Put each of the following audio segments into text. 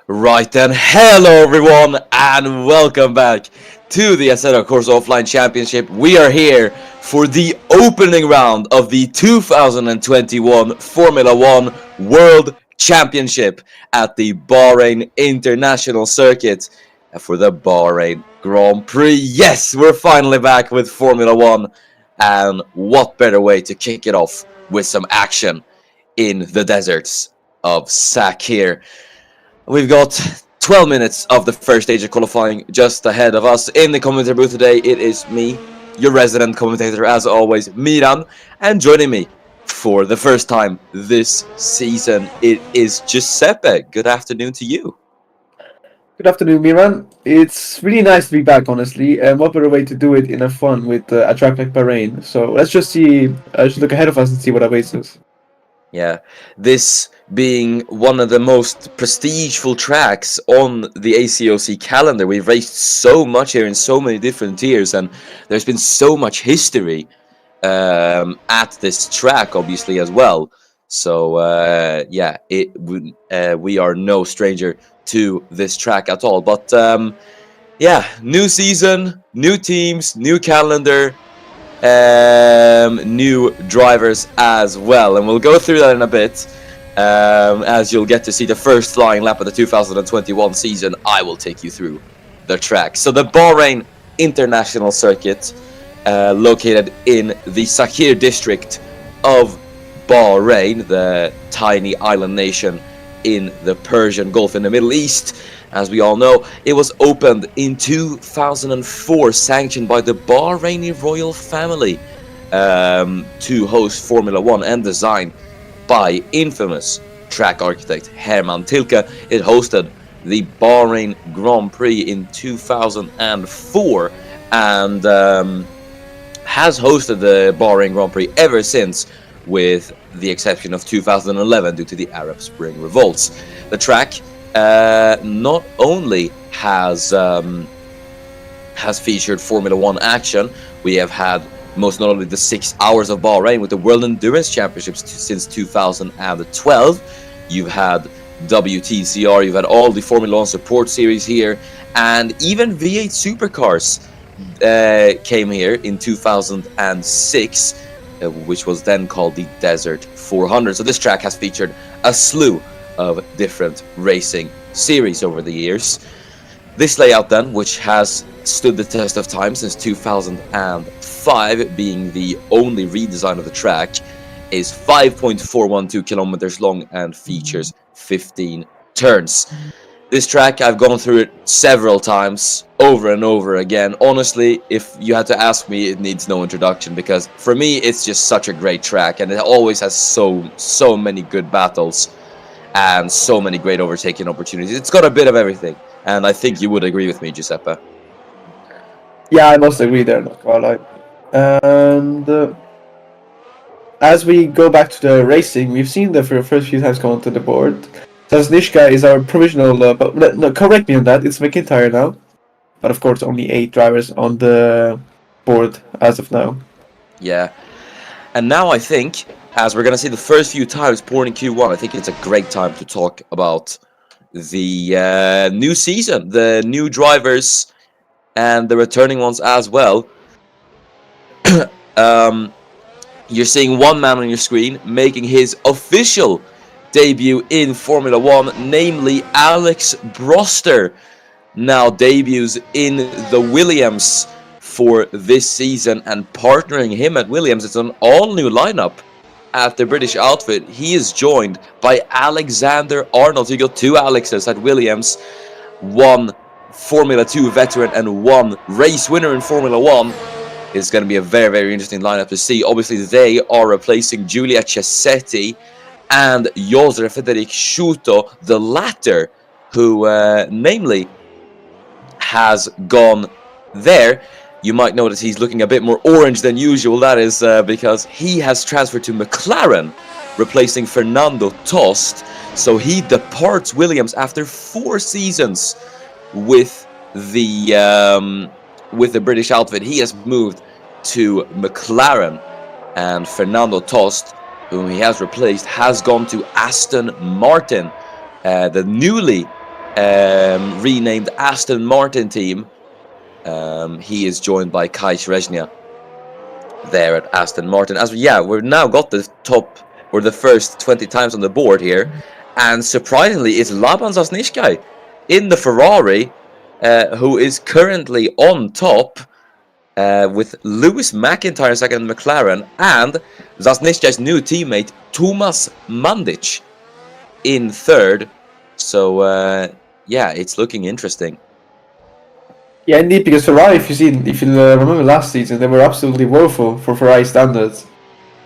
Right then, hello everyone, and welcome back to the Assetto Corsa Offline Championship. We are here for the opening round of the 2021 Formula One World Championship at the Bahrain International Circuit for the Bahrain Grand Prix. Yes, we're finally back with Formula One, and what better way to kick it off with some action in the deserts of Sakir. We've got 12 minutes of the first stage of qualifying just ahead of us. In the commentator booth today, it is me, your resident commentator, as always, Miran, and joining me for the first time this season, it is Giuseppe. Good afternoon to you. Good afternoon, Miran. It's really nice to be back, honestly, and what better way to do it in a fun with a track like Bahrain. So let's just see, just look ahead of us and see what awaits us. Yeah, this being one of the most prestigeful tracks on the ACOC calendar. We've raced so much here in so many different tiers, and there's been so much history at this track, obviously, as well. So, yeah, we are no stranger to this track at all. But, yeah, new season, new teams, new calendar, new drivers as well, and we'll go through that in a bit, as you'll get to see the first flying lap of the 2021 season. I will take you through the track. So the Bahrain International Circuit, located in the Sakir district of Bahrain, the tiny island nation in the Persian Gulf in the Middle East. As we all know, it was opened in 2004, sanctioned by the Bahraini royal family, to host Formula One, and designed by infamous track architect Herman Tilke. It hosted the Bahrain Grand Prix in 2004 and has hosted the Bahrain Grand Prix ever since, with the exception of 2011 due to the Arab Spring revolts. The track not only has featured Formula One action. We have had most notably the 6 Hours of Bahrain with the World Endurance Championships since 2012. You've had WTCR, you've had all the Formula One support series here, and even V8 Supercars came here in 2006, which was then called the Desert 400. So this track has featured a slew of different racing series over the years. This layout then, which has stood the test of time since 2005, being the only redesign of the track, is 5.412 kilometers long and features 15 turns. This track, I've gone through it several times, over and over again. Honestly, if you had to ask me, it needs no introduction, because for me, it's just such a great track, and it always has so many good battles and so many great overtaking opportunities. It's got a bit of everything, and I think you would agree with me, Giuseppe. Yeah, I must agree there, not gonna lie. And as we go back to the racing, we've seen the first few times come onto the board. Zasnishka is our provisional, but no, correct me on that, it's McIntyre now. But of course, only 8 drivers on the board as of now. Yeah. And now I think, as we're going to see the first few times born in Q1, I think it's a great time to talk about the new season, the new drivers, and the returning ones as well. You're seeing one man on your screen making his official debut in Formula One, namely Alex Broster. Now debuts in the Williams for this season, and partnering him at Williams, it's an all-new lineup at the British outfit. He is joined by Alexander Arnold. So you got 2 Alexes at Williams, 1 Formula 2 veteran and 1 race winner in Formula 1. It's going to be a very interesting lineup to see. Obviously, they are replacing Giulia Cesetti and Josre Federic Sciuto, the latter, who namely has gone there. You might notice he's looking a bit more orange than usual. That is because he has transferred to McLaren, replacing Fernando Tost. So he departs Williams after 4 seasons with the British outfit. He has moved to McLaren, and Fernando Tost, whom he has replaced, has gone to Aston Martin, the newly renamed Aston Martin team. He is joined by Kai Shrezhnia there at Aston Martin. We've now got the top, or the first 20 times on the board here, and surprisingly, it's Laban Zasnishkai in the Ferrari, who is currently on top, with Lewis McIntyre second in McLaren, and Zasnishkai's new teammate Tomas Mandic in third. So it's looking interesting. Yeah, indeed, because Ferrari, if you remember last season, they were absolutely woeful for Ferrari standards.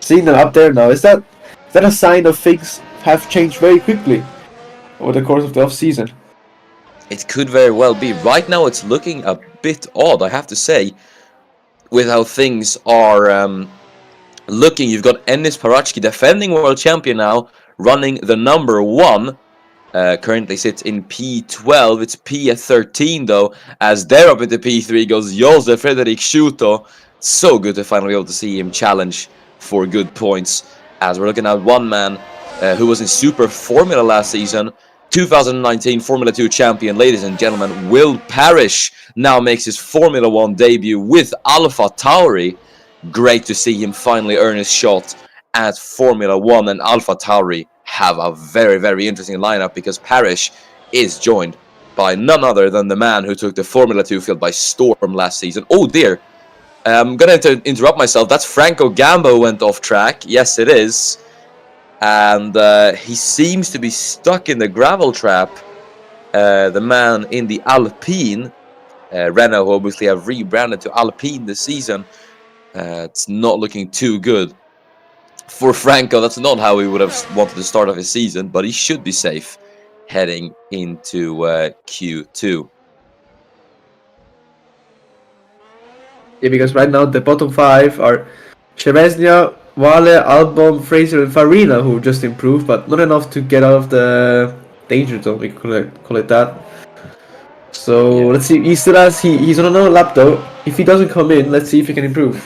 Seeing them up there now, is that a sign of things have changed very quickly over the course of the off-season? It could very well be. Right now, it's looking a bit odd, I have to say, with how things are looking. You've got Enis Parachki, defending world champion now, running the number 1. Currently sits in P12. It's P13 though, as there up into P3 goes Josef Frederik Schuto. So good to finally be able to see him challenge for good points, as we're looking at one man who was in Super Formula last season, 2019 Formula 2 champion, ladies and gentlemen. Will Parrish now makes his Formula 1 debut with Alpha Tauri. Great to see him finally earn his shot at Formula 1, and Alpha Tauri have a very, very interesting lineup, because Parrish is joined by none other than the man who took the Formula 2 field by storm last season. Oh dear, I'm gonna interrupt myself. That's Franco Gambo went off track. Yes, it is. And he seems to be stuck in the gravel trap. The man in the Alpine, Renault, who obviously have rebranded to Alpine this season. It's not looking too good for Franco. That's not how he would have wanted to start off his season, but he should be safe heading into Q2. Yeah, because right now the bottom 5 are Shrezhnia, Wale, Albon, Fraser, and Farina, who just improved, but not enough to get out of the danger zone, we could call it that. So let's see. He's on another lap though. If he doesn't come in, let's see if he can improve.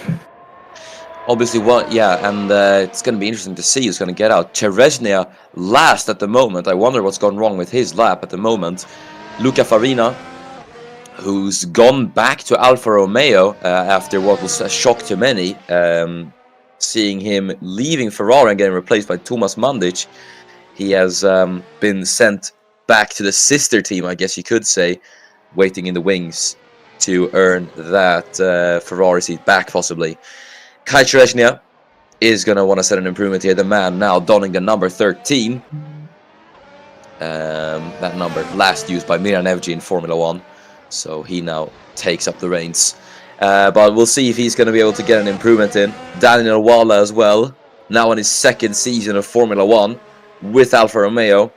Obviously, and it's going to be interesting to see who's going to get out. Shrezhnia last at the moment. I wonder what's gone wrong with his lap at the moment. Luca Farina, who's gone back to Alfa Romeo after what was a shock to many, seeing him leaving Ferrari and getting replaced by Tomas Mandic. He has been sent back to the sister team, I guess you could say, waiting in the wings to earn that Ferrari seat back, possibly. Kai Shrezhnia is going to want to set an improvement here. The man now donning the number 13. That number last used by Miran Evji in Formula 1. So he now takes up the reins. But we'll see if he's going to be able to get an improvement in. Daniel Wala as well, now in his second season of Formula 1 with Alfa Romeo.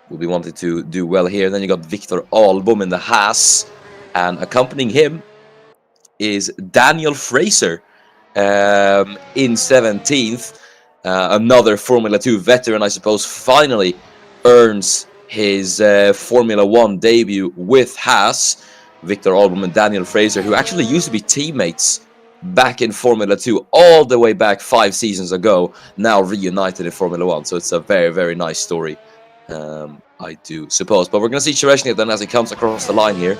Will be wanting to do well here. Then you got Victor Albom in the Haas. And accompanying him is Daniel Fraser in 17th. Another Formula 2 veteran, I suppose, finally earns his Formula 1 debut with Haas. Victor Albom and Daniel Fraser, who actually used to be teammates back in Formula 2 all the way back 5 seasons ago, now reunited in Formula 1. So it's a very, very nice story, I do suppose. But we're going to see Shrezhnia then as he comes across the line here.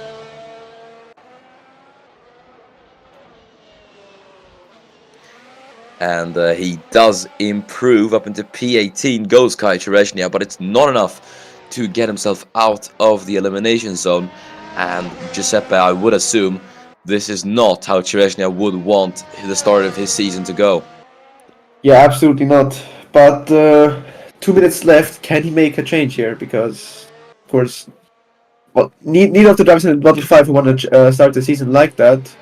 And he does improve up into P18, goes Kai Shrezhnia, but it's not enough to get himself out of the elimination zone. And Giuseppe, I would assume this is not how Shrezhnia would want the start of his season to go. Yeah, absolutely not. But 2 minutes left. Can he make a change here? Because, of course, well, neither of the drivers in the bottom 5 who want to start the season like that.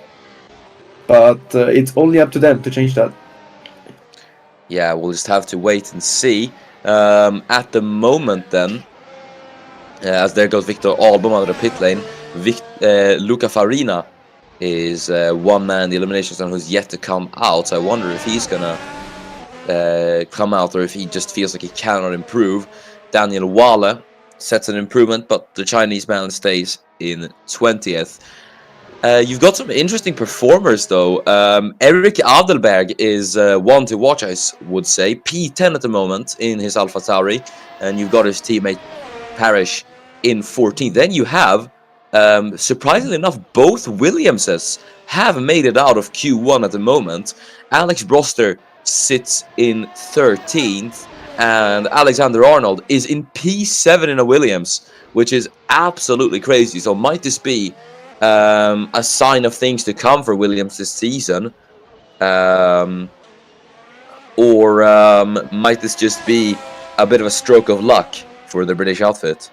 But it's only up to them to change that. Yeah, we'll just have to wait and see. At the moment, then, as there goes Victor Albom out of the pit lane, Luca Farina is one man in the elimination zone who's yet to come out. So I wonder if he's gonna come out, or if he just feels like he cannot improve. Daniel Wale sets an improvement, but the Chinese man stays in 20th. You've got some interesting performers, though. Eric Adelberg is one to watch, I would say. P10 at the moment in his Alpha Tauri. And you've got his teammate Parrish in 14th. Then you have, surprisingly enough, both Williamses have made it out of Q1 at the moment. Alex Broster sits in 13th, and Alexander Arnold is in P7 in a Williams, which is absolutely crazy. So might this be a sign of things to come for Williams this season? Or might this just be a bit of a stroke of luck for the British outfit?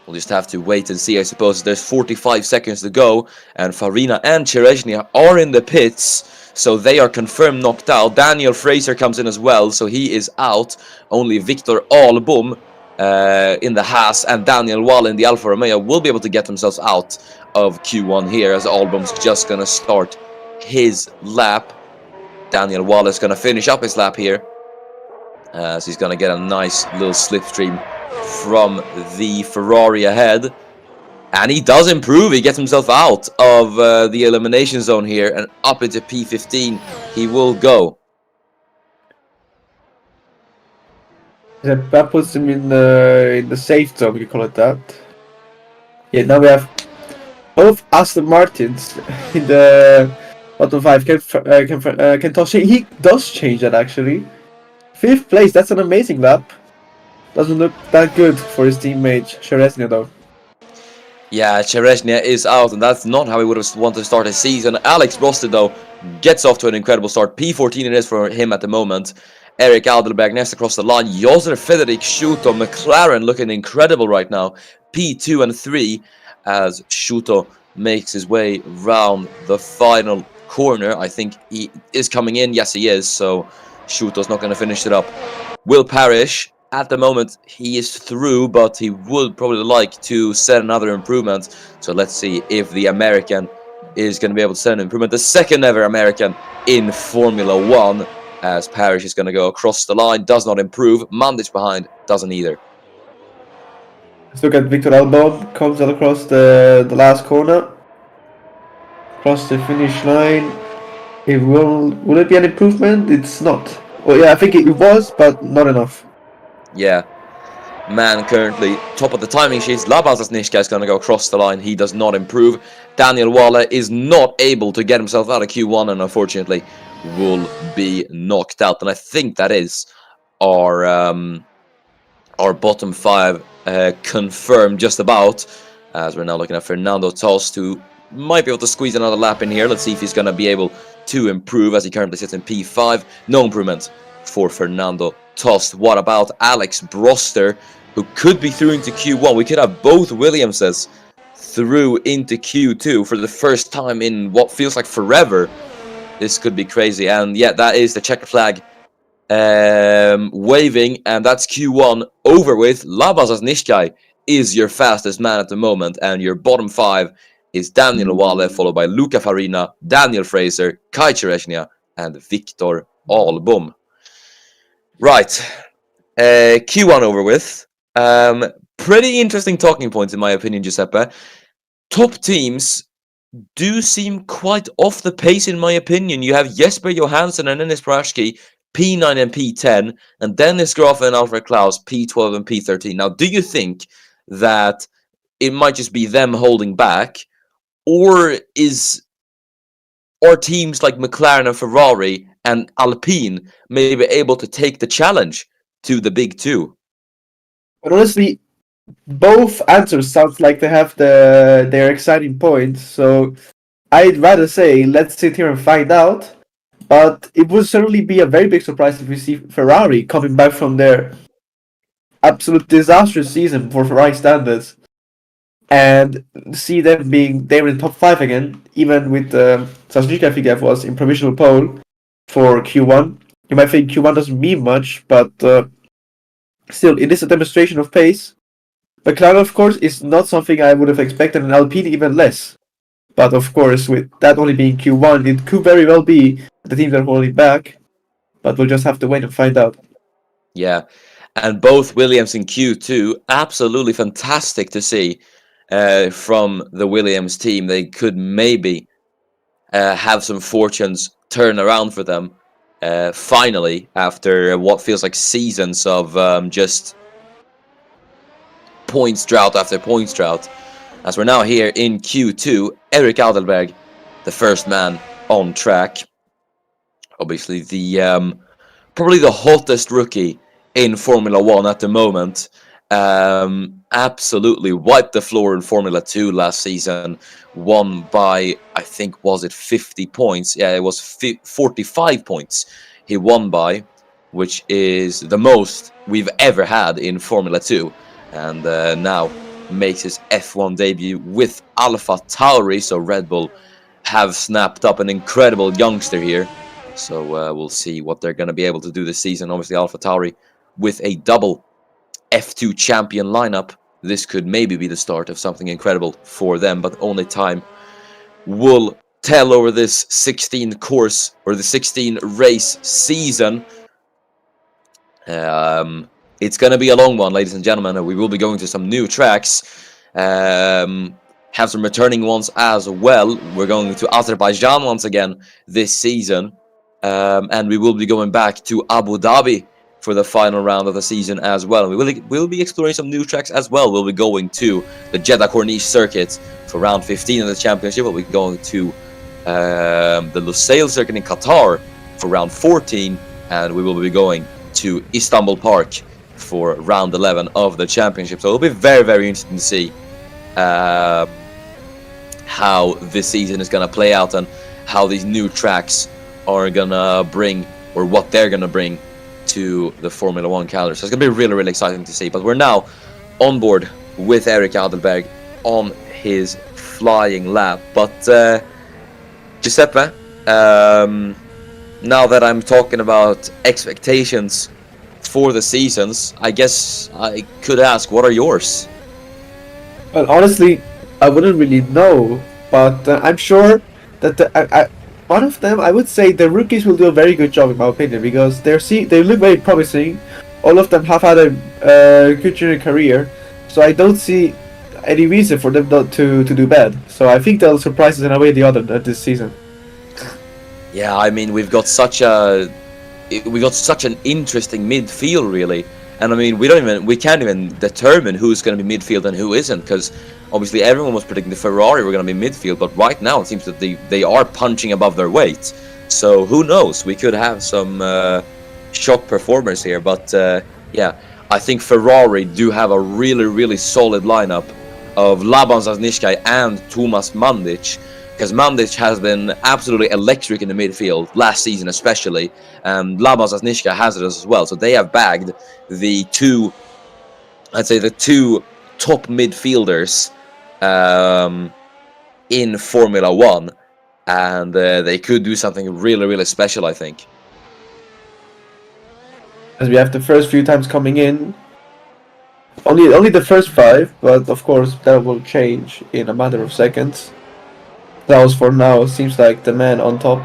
We'll just have to wait and see, I suppose. There's 45 seconds to go, and Farina and Cherezhnia are in the pits, so they are confirmed knocked out. Daniel Fraser comes in as well, so he is out. Only Victor Albom in the Haas and Daniel Wall in the Alfa Romeo will be able to get themselves out of Q1 here, as Albom's just going to start his lap. Daniel Wall is going to finish up his lap here, so he's going to get a nice little slipstream from the Ferrari ahead. And he does improve. He gets himself out of the elimination zone here and up into P15 he will go. That puts him in the safe zone, we call it that. Yeah, now we have both Aston Martins in the bottom 5. Can toss. He does change that actually. 5th place, that's an amazing lap. Doesn't look that good for his teammate Cherezhnia though. Yeah, Cherezhnia is out, and that's not how he would have wanted to start his season. Alex Broster, though, gets off to an incredible start. P14 it is for him at the moment. Eric Alderberg next across the line. Josser Frederick Schuto, McLaren looking incredible right now. P2 and 3 as Schuto makes his way round the final corner. I think he is coming in. Yes, he is. So Schuto's not going to finish it up. Will Parrish, at the moment, he is through, but he would probably like to set another improvement. So let's see if the American is going to be able to set an improvement. The second ever American in Formula 1, as Parrish is going to go across the line. Does not improve. Mandich behind, doesn't either. Let's look at Victor Albon. Comes out across the last corner. Across the finish line. Will it be an improvement? It's not. Well, yeah, I think it was, but not enough. Yeah. Man currently top of the timing sheets. Labas Nishka is going to go across the line. He does not improve. Daniel Waller is not able to get himself out of Q1 and unfortunately will be knocked out. And I think that is our bottom 5 confirmed just about. As we're now looking at Fernando Tost, who might be able to squeeze another lap in here. Let's see if he's going to be able to improve as he currently sits in P5. No improvement for Fernando Tost. What about Alex Broster, who could be through into Q1? We could have both Williamses through into Q2 for the first time in what feels like forever. This could be crazy. And yeah, that is the checker flag waving, and that's Q1 over with. Labas Nishkai is your fastest man at the moment, and your bottom 5 is Daniel Wale, followed by Luca Farina, Daniel Fraser, Kai Cherezhnia, and Victor Albom. Right, Q1 over with. Pretty interesting talking points in my opinion, Giuseppe. Top teams do seem quite off the pace in my opinion. You have Jesper Johansson and Enes Prashki, P9 and P10, and Dennis Graf and Alfred Klaus, P12 and P13. Now, do you think that it might just be them holding back, or are teams like McLaren and Ferrari and Alpine maybe able to take the challenge to the big two? But honestly, both answers sound like they have their exciting points, so I'd rather say let's sit here and find out. But it would certainly be a very big surprise if we see Ferrari coming back from their absolute disastrous season for Ferrari standards and see them being there in the top 5 again, even with Sasnika Figdev was in provisional pole for Q1. You might think Q1 doesn't mean much, but still, it is a demonstration of pace. McLaren, of course, is not something I would have expected, and Alpine even less. But of course, with that only being Q1, it could very well be the teams are holding back. But we'll just have to wait and find out. Yeah, and both Williams and Q2, absolutely fantastic to see from the Williams team. They could maybe have some fortunes turn around for them. Finally, after what feels like seasons of just points drought after points drought, as we're now here in Q2, Erik Adelberg, the first man on track. Obviously, the probably the hottest rookie in Formula 1 at the moment. Absolutely wiped the floor in Formula 2 last season. Won by, I think, was it 50 points? Yeah, it was 45 points he won by, which is the most we've ever had in Formula 2. And now makes his F1 debut with Alpha Tauri. So Red Bull have snapped up an incredible youngster here. So we'll see what they're going to be able to do this season. Obviously, Alpha Tauri with a double F2 champion lineup. This could maybe be the start of something incredible for them, but only time will tell over this 16 course or the 16 race season. It's going to be a long one, ladies and gentlemen, and we will be going to some new tracks. Have some returning ones as well. We're going to Azerbaijan once again this season. And we will be going back to Abu Dhabi for the final round of the season as well. We'll be exploring some new tracks as well. We'll be going to the Jeddah Corniche circuit for round 15 of the championship. We'll be going to the Lusail circuit in Qatar for round 14, and we will be going to Istanbul Park for round 11 of the championship. So it'll be very, very interesting to see how this season is going to play out and how these new tracks are gonna bring, or what they're gonna bring to the Formula 1 calendar. So it's gonna be really, really exciting to see. But we're now on board with Erik Adelberg on his flying lap. But Giuseppe, now that I'm talking about expectations for the seasons, I guess I could ask, what are yours? Well, honestly, I wouldn't really know, but I'm sure that one of them, I would say the rookies will do a very good job in my opinion, because they look very promising. All of them have had a good junior career, so I don't see any reason for them not to do bad. So I think they'll surprise us in a way or the other this season. Yeah, I mean, we got such an interesting midfield, really. And I mean, we can't even determine who's going to be midfield and who isn't, because obviously everyone was predicting the Ferrari were going to be midfield, but right now it seems that they are punching above their weight. So who knows? We could have some shock performers here, but yeah, I think Ferrari do have a really, really solid lineup of Laban Zazniczka and Tomasz Mandic, because Mandic has been absolutely electric in the midfield last season especially, and Laban Zazniczka has it as well. So they have bagged the two top midfielders in Formula 1, and they could do something really, really special, I think. As we have the first few times coming in, only the first 5, but of course that will change in a matter of seconds. That was for now, seems like the man on top.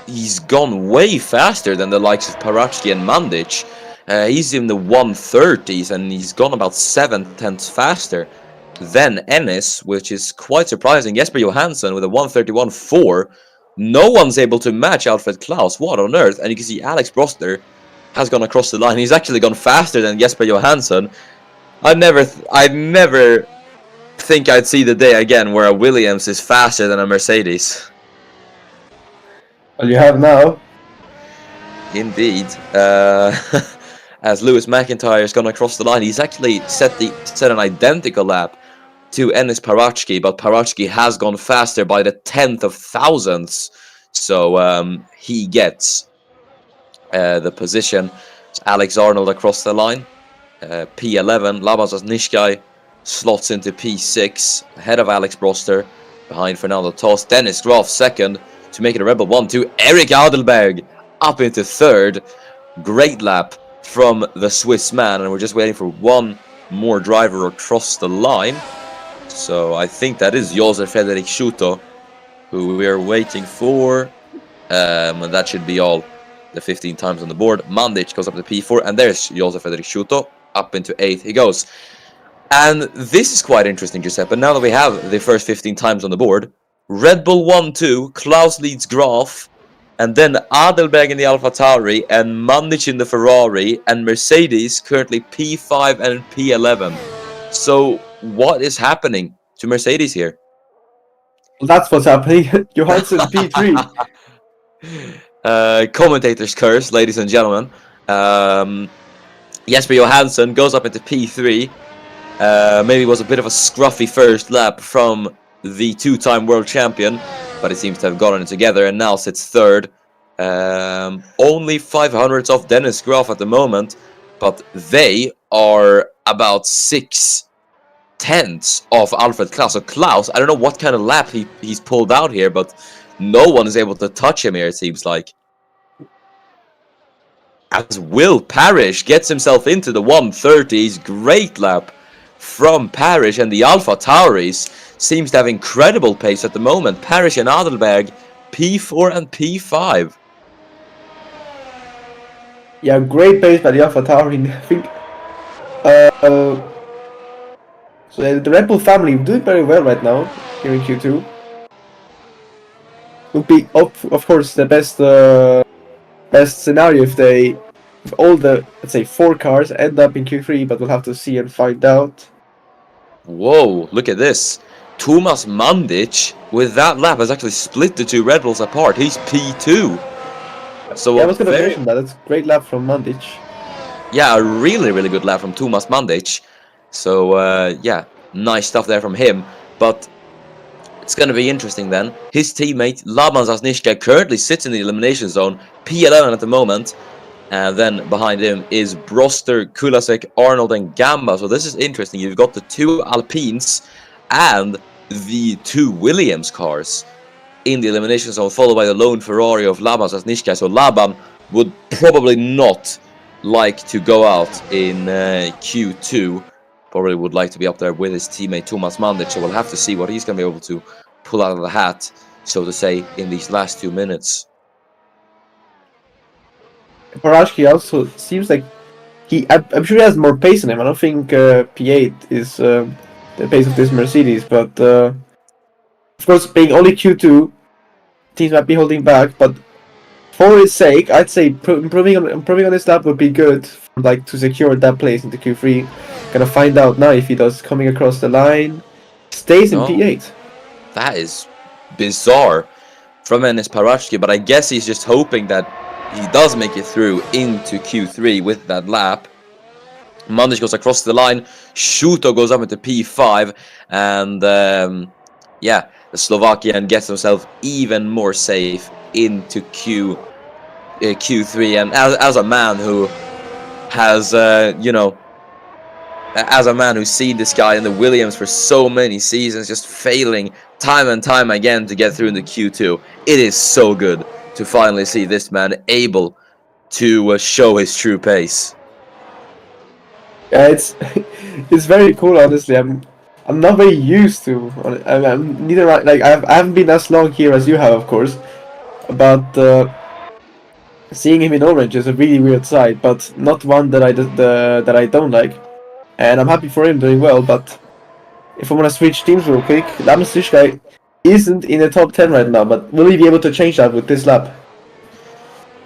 He's gone way faster than the likes of Paratsky and Mandic. He's in the 130s, and he's gone about 7/10 faster than Ennis, which is quite surprising. Jesper Johansson with a 131.4. No one's able to match Alfred Klaus. What on earth? And you can see Alex Broster has gone across the line. He's actually gone faster than Jesper Johansson. I'd never think I'd see the day again where a Williams is faster than a Mercedes. Well, you have now. Indeed. As Lewis McIntyre has gone across the line, he's actually set an identical lap to Enis Paratsky, but Paratsky has gone faster by the 10th of thousandths. So he gets the position. It's Alex Arnold across the line. P11, Laban Zazniczka slots into P6, ahead of Alex Broster, behind Fernando Toss. Dennis Graf second to make it a Red Bull 1-2. Erik Adelberg up into third. Great lap from the Swiss man, and we're just waiting for one more driver across the line. So I think that is Josef Frederik Schuto who we are waiting for. And that should be all the 15 times on the board. Mandic goes up to P4, and there's Josef Frederik Schuto up into 8th he goes. And this is quite interesting, Giuseppe. Now that we have the first 15 times on the board, Red Bull 1-2, Klaus leads Graf, and then Adelberg in the AlphaTauri, and Mandic in the Ferrari, and Mercedes currently P5 and P11. So what is happening to Mercedes here? Well, that's what's happening. Johansson P3. Commentator's curse, ladies and gentlemen. Jesper Johansson goes up into P3. Maybe it was a bit of a scruffy first lap from the two-time world champion, but it seems to have gotten it together and now sits third. Only 500ths off Dennis Graf at the moment, but they are about 6/10ths of Alfred Klaus. So Klaus, I don't know what kind of lap he's pulled out here, but no one is able to touch him here, it seems like. As Will Parrish gets himself into the 130s, great lap from Parrish, and the AlphaTauris seems to have incredible pace at the moment. Parrish and Adelberg, P4 and P5. Yeah, great pace by the AlphaTauri. I think. So the Red Bull family doing very well right now here in Q2. Would be of course the best scenario if all the, let's say, 4 cars end up in Q3, but we'll have to see and find out. Whoa, look at this. Thomas Mandic, with that lap, has actually split the two Red Bulls apart. He's P2. So yeah, I was going to mention that. It's a great lap from Mandic. Yeah, a really, really good lap from Thomas Mandic. So, yeah, nice stuff there from him. But it's going to be interesting then. His teammate, Laban Zasnishka, currently sits in the elimination zone. P11 at the moment. And then behind him is Broster, Kulasek, Arnold, and Gamba. So this is interesting. You've got the 2 Alpines and the 2 Williams cars in the elimination zone, followed by the lone Ferrari of Laban Zasnishka. So Laban would probably not like to go out in Q2. Probably would like to be up there with his teammate Thomas Mandic. So we'll have to see what he's going to be able to pull out of the hat, so to say, in these last 2 minutes. Parashki also seems like I'm sure he has more pace in him. I don't think P8 is the pace of this Mercedes, but of course, being only Q2, teams might be holding back. But for his sake, I'd say improving on his lap would be good, like to secure that place into Q3. Gonna find out now if he does coming across the line, stays in P8. That is bizarre from Enes Parashki, but I guess he's just hoping that he does make it through into Q3 with that lap. Mandic goes across the line. Shuto goes up into P5. And yeah, the Slovakian gets himself even more safe into Q3. And as a man who has, as a man who's seen this guy in the Williams for so many seasons, just failing time and time again to get through into Q2, it is so good to finally see this man able to show his true pace. Yeah, it's very cool. Honestly, I'm not very used to. I'm neither like I haven't been as long here as you have, of course. But seeing him in orange is a really weird sight, but not one that I don't like. And I'm happy for him doing well. But if I want to switch teams real quick, this guy isn't in the top 10 right now, but will he be able to change that with this lap?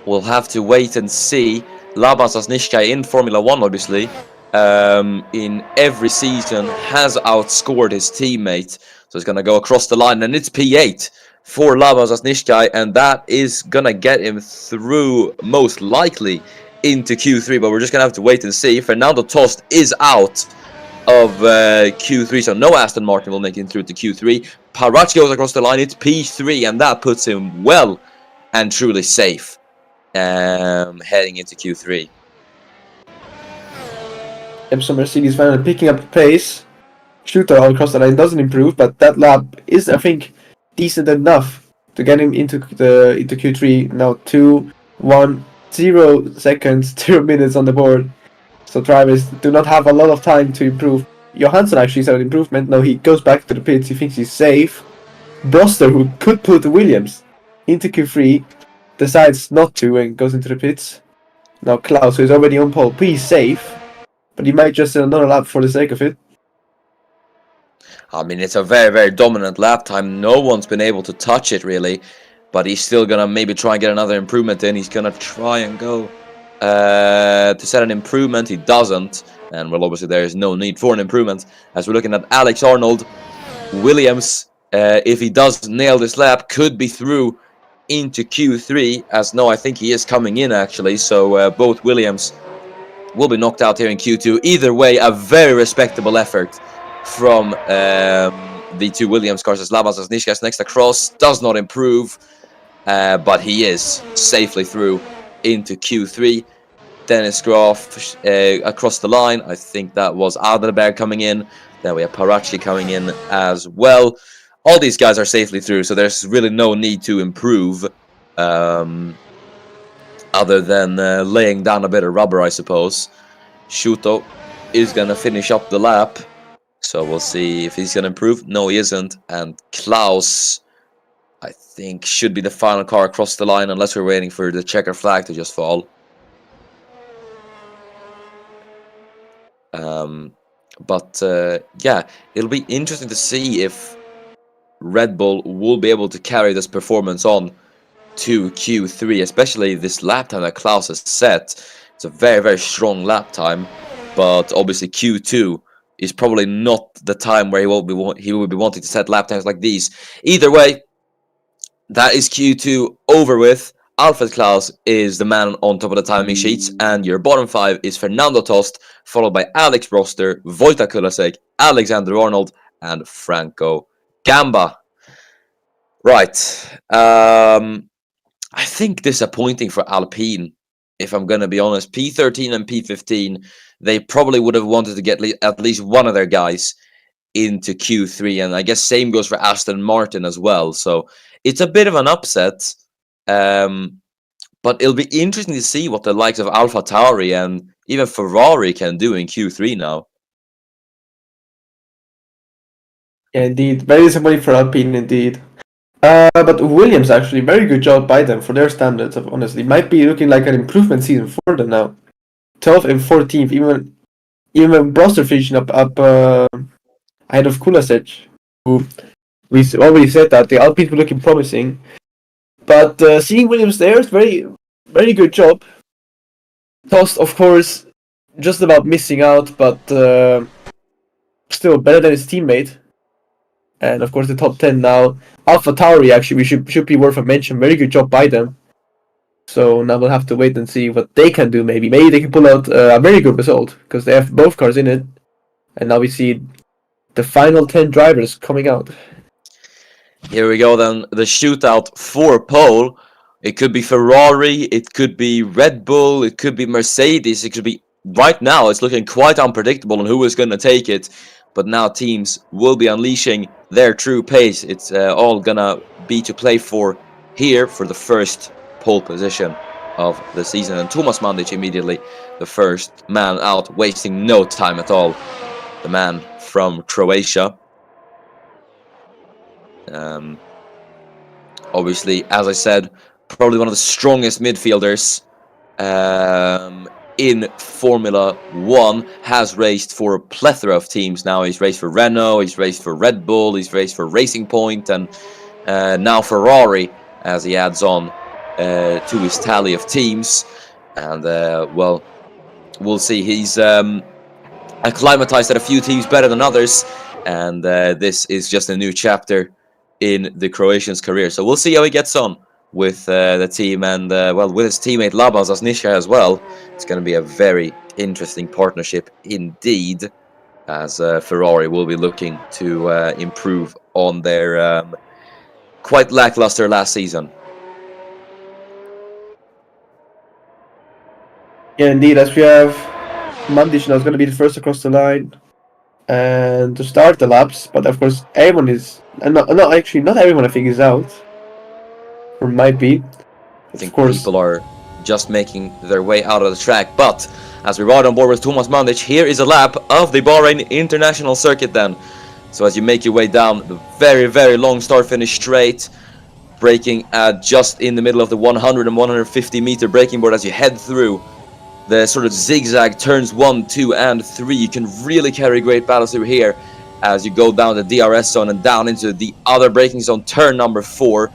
We'll have to wait and see. Laban Zasnishka in Formula 1, obviously, in every season has outscored his teammate. So he's going to go across the line, and it's P8 for Laban Zasnishka, and that is going to get him through most likely into Q3, but we're just going to have to wait and see. Fernando Tost is out of Q3, so no Aston Martin will make it through to Q3. Parachki goes across the line, it's P3, and that puts him well and truly safe heading into Q3. Epson Mercedes finally picking up the pace. Shooter all across the line doesn't improve, but that lap is, I think, decent enough to get him into Q3. Now 2, 1, 0 seconds, 2 minutes on the board. So drivers do not have a lot of time to improve. Johansson actually saw an improvement. Now he goes back to the pits. He thinks he's safe. Broster, who could put Williams into Q3, decides not to and goes into the pits. Now Klaus, who is already on pole, he's safe, but he might just do another lap for the sake of it. I mean, it's a very, very dominant lap time. No one's been able to touch it, really. But he's still going to maybe try and get another improvement in. He's going to try and go to set an improvement. He doesn't. And, well, obviously, there is no need for an improvement. As we're looking at Alex Arnold, Williams, if he does nail this lap, could be through into Q3. As no, I think he is coming in, actually. So both Williams will be knocked out here in Q2. Either way, a very respectable effort from the two Williams cars. As Labas Nishkas next across does not improve, but he is safely through into Q3. Dennis Graf across the line. I think that was Adelberg coming in. Then we have Parachi coming in as well. All these guys are safely through, so there's really no need to improve other than laying down a bit of rubber, I suppose. Shuto is going to finish up the lap. So we'll see if he's going to improve. No, he isn't. And Klaus, I think, should be the final car across the line, unless we're waiting for the checker flag to just fall. Yeah, it'll be interesting to see if Red Bull will be able to carry this performance on to Q3, especially this lap time that Klaus has set. It's a very, very strong lap time, but obviously Q2 is probably not the time where he will be wanting to set lap times like these. Either way, that is Q2 over with. Alfred Klaus is the man on top of the timing sheets, and your bottom five is Fernando Tost, followed by Alex Broster, Wojtek Kulasek, Alexander Arnold, and Franco Gamba. Right. I think disappointing for Alpine, if I'm going to be honest. P13 and P15, they probably would have wanted to get at least one of their guys into Q3, and I guess same goes for Aston Martin as well. So it's a bit of an upset, but it'll be interesting to see what the likes of AlphaTauri and even Ferrari can do in Q3 now. Yeah, indeed. Very disappointing for Alpine, indeed. But Williams, actually, very good job by them for their standards, honestly. Might be looking like an improvement season for them now. 12th and 14th, even Broster finishing up ahead of Kulasek, who we already said that the Alpines were looking promising. But seeing Williams there is very, very good job. Tost, of course, just about missing out, but still better than his teammate. And of course, the top 10 now. AlphaTauri, actually, we should be worth a mention. Very good job by them. So now we'll have to wait and see what they can do. Maybe they can pull out a very good result because they have both cars in it. And now we see the final 10 drivers coming out. Here we go then, the shootout for pole. It could be Ferrari, it could be Red Bull, it could be Mercedes, it could be... Right now, it's looking quite unpredictable on who is going to take it. But now teams will be unleashing their true pace. It's all going to be to play for here for the first pole position of the season. And Thomas Mandic immediately the first man out, wasting no time at all. The man from Croatia. Obviously, as I said, probably one of the strongest midfielders in Formula 1, has raced for a plethora of teams now. He's raced for Renault, he's raced for Red Bull, he's raced for Racing Point, and now Ferrari, as he adds on to his tally of teams. And, well, we'll see. He's acclimatized at a few teams better than others, and this is just a new chapter in the Croatian's career. So we'll see how he gets on with the team and, well, with his teammate Labas Asnisha as well. It's going to be a very interesting partnership indeed, as Ferrari will be looking to improve on their quite lackluster last season. Yeah, indeed, as we have Mandic now is going to be the first across the line and to start the laps, but of course everyone is, and not everyone I think is out, or might be. I think people are just making their way out of the track, but as we ride on board with Thomas Mandic, here is a lap of the Bahrain International Circuit then. So as you make your way down the very, very long start-finish straight, braking at just in the middle of the 100 and 150 meter braking board, as you head through the sort of zigzag turns 1, 2, and 3, you can really carry great balance through here. as you go down the DRS zone and down into the other braking zone, turn number 4.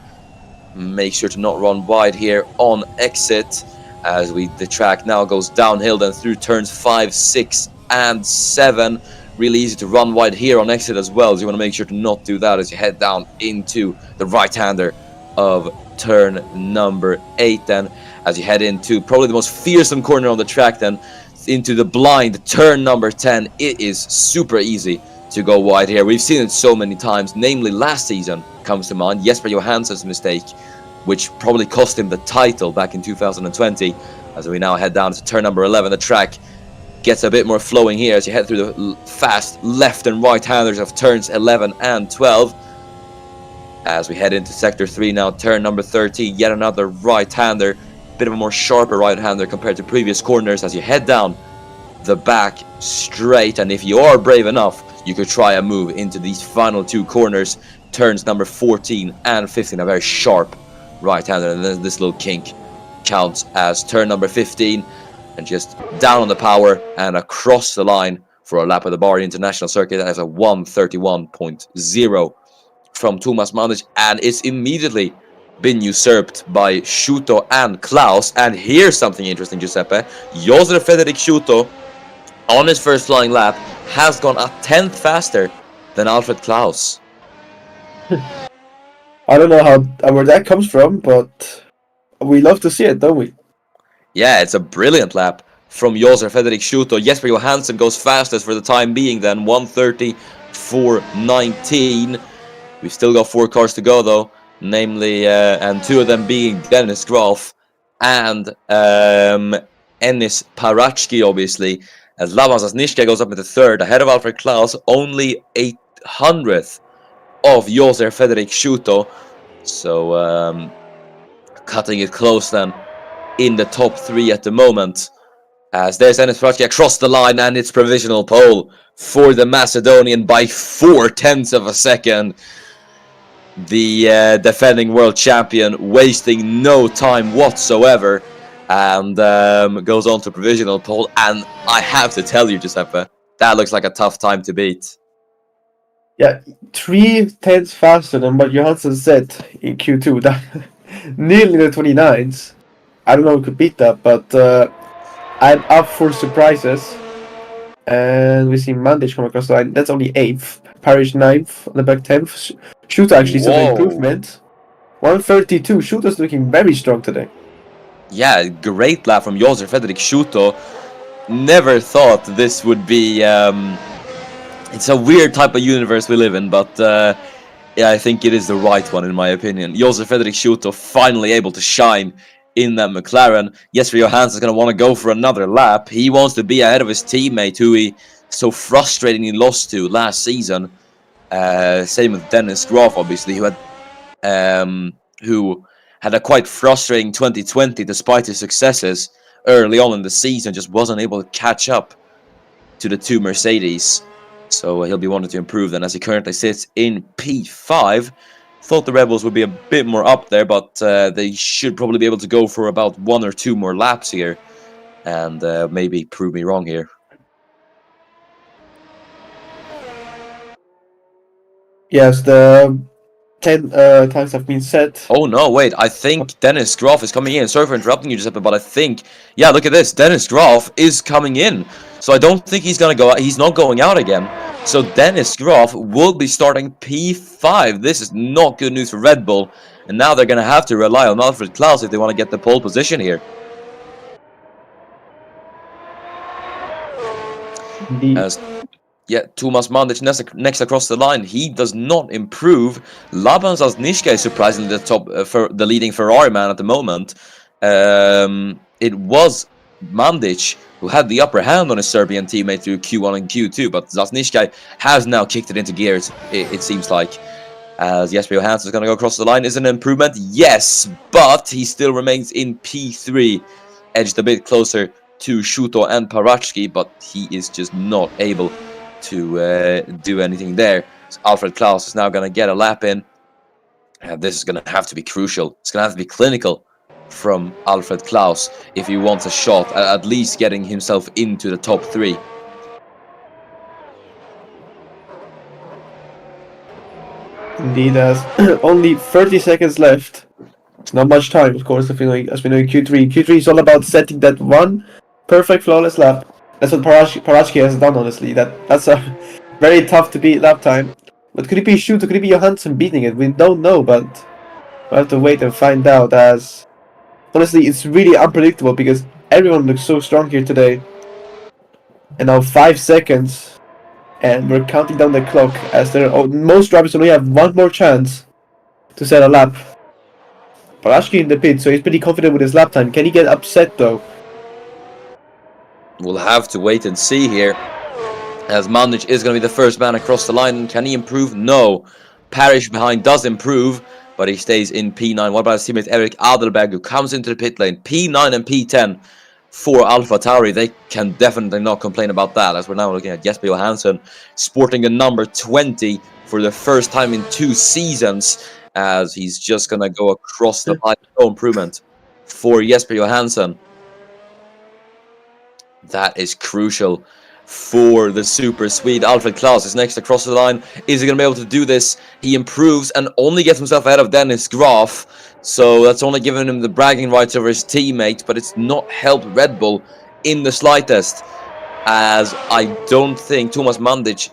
Make sure to not run wide here on exit, as the track now goes downhill then through turns 5, 6, and 7. Really easy to run wide here on exit as well, so you want to make sure to not do that as you head down into the right-hander of turn number 8 then, as you head into probably the most fearsome corner on the track then, into the blind turn number 10. It is super easy to go wide here. We've seen it so many times, namely last season comes to mind, Jesper Johansson's mistake, which probably cost him the title back in 2020. As we now head down to turn number 11, the track gets a bit more flowing here as you head through the fast left and right-handers of turns 11 and 12. As we head into sector 3 now, turn number 13, yet another right-hander, bit of a more sharper right-hander compared to previous corners as you head down the back straight. And if you are brave enough, you could try a move into these final 2 corners, turns number 14 and 15, a very sharp right-hander, and then this little kink counts as turn number 15, and just down on the power and across the line for a lap of the Bahrain International Circuit. That is a 1:31.0 from Thomas Mandic, and it's immediately been usurped by Schuto and Klaus. And here's something interesting, Giuseppe. Josef Frederick Schuto, on his first flying lap, has gone a tenth faster than Alfred Klaus. I don't know where that comes from, but we love to see it, don't we? Yeah, it's a brilliant lap from Josef Frederick Schuto. Jesper Johansson goes fastest for the time being then, 1:34.19. We've still got 4 cars to go though, namely, and 2 of them being Dennis Graf and Enis Parachki, obviously, as Laban Zasniczka goes up into 3rd, ahead of Alfred Klaus, only 800th of Josef Frederick Schuto. So, cutting it close then in the top 3 at the moment. As there's Enis Parachki across the line, and it's provisional pole for the Macedonian by 0.4 of a second. The defending world champion wasting no time whatsoever, and goes on to provisional pole. And I have to tell you, Giuseppe, that looks like a tough time to beat. Yeah, 3/10 faster than what Johansson said in Q2. That nearly the 29s. I don't know who could beat that, but I'm up for surprises. And we see Mandic come across the line. That's only 8th. Parrish 9th. On the back 10th. Shooter actually some improvement. 1:32. Shooter's looking very strong today. Yeah, great lap from Josef Frederick Schuto. Never thought this would be... it's a weird type of universe we live in, but yeah, I think it is the right one in my opinion. Josef Frederick Schuto finally able to shine in that McLaren. Jesper Johansson's going to want to go for another lap. He wants to be ahead of his teammate, who he so frustratingly lost to last season. Same with Dennis Graf, obviously, who had a quite frustrating 2020 despite his successes early on in the season. Just wasn't able to catch up to the 2 Mercedes. So he'll be wanting to improve then, as he currently sits in P5. Thought the Red Bulls would be a bit more up there, but they should probably be able to go for about 1 or 2 more laps here, and maybe prove me wrong here. Yes, the 10 times have been set. Oh no, wait, I think Dennis Graf is coming in. Sorry for interrupting you, Giuseppe, but I think, yeah, look at this. Dennis Graf is coming in. So I don't think he's going to go out. He's not going out again. So Dennis Graf will be starting P5. This is not good news for Red Bull. And now they're going to have to rely on Alfred Klaus if they want to get the pole position here. As, yeah, Thomas Mandic next across the line. He does not improve. Laban Zasniczka is surprisingly the top for the leading Ferrari man at the moment. It was Mandic who had the upper hand on his Serbian teammate through Q1 and Q2, but Zasniczka has now kicked it into gears, it seems like. As Jesper Johansson is going to go across the line. Is an improvement? Yes, but he still remains in P3, edged a bit closer to Schuto and Parachki, but he is just not able to do anything there. So Alfred Klaus is now going to get a lap in, and this is going to have to be crucial. It's going to have to be clinical from Alfred Klaus if he wants a shot at least getting himself into the top 3. Indeed, as only 30 seconds left. It's not much time, of course, as we know in Q3. Q3 is all about setting that one perfect flawless lap. That's what Parashki has done, honestly. That's a very tough to beat lap time. But could it be Schuto? Could it be Johansson beating it? We don't know, but we'll have to wait and find out, as honestly, it's really unpredictable because everyone looks so strong here today. And now 5 seconds, and we're counting down the clock as most drivers only have one more chance to set a lap. Parashki in the pit, so he's pretty confident with his lap time. Can he get upset though? We'll have to wait and see here, as Mandic is going to be the first man across the line. Can he improve? No. Parrish behind does improve, but he stays in P9. What about his teammate Eric Adelberg, who comes into the pit lane? P9 and P10 for AlphaTauri. They can definitely not complain about that, as we're now looking at Jesper Johansson sporting the number 20 for the first time in 2 seasons, as he's just going to go across the line. No improvement for Jesper Johansson. That is crucial for the super Swede. Alfred Klaus is next across the line. Is he going to be able to do this? He improves and only gets himself ahead of Dennis Graf. So that's only giving him the bragging rights over his teammate, but it's not helped Red Bull in the slightest, as I don't think Thomas Mandic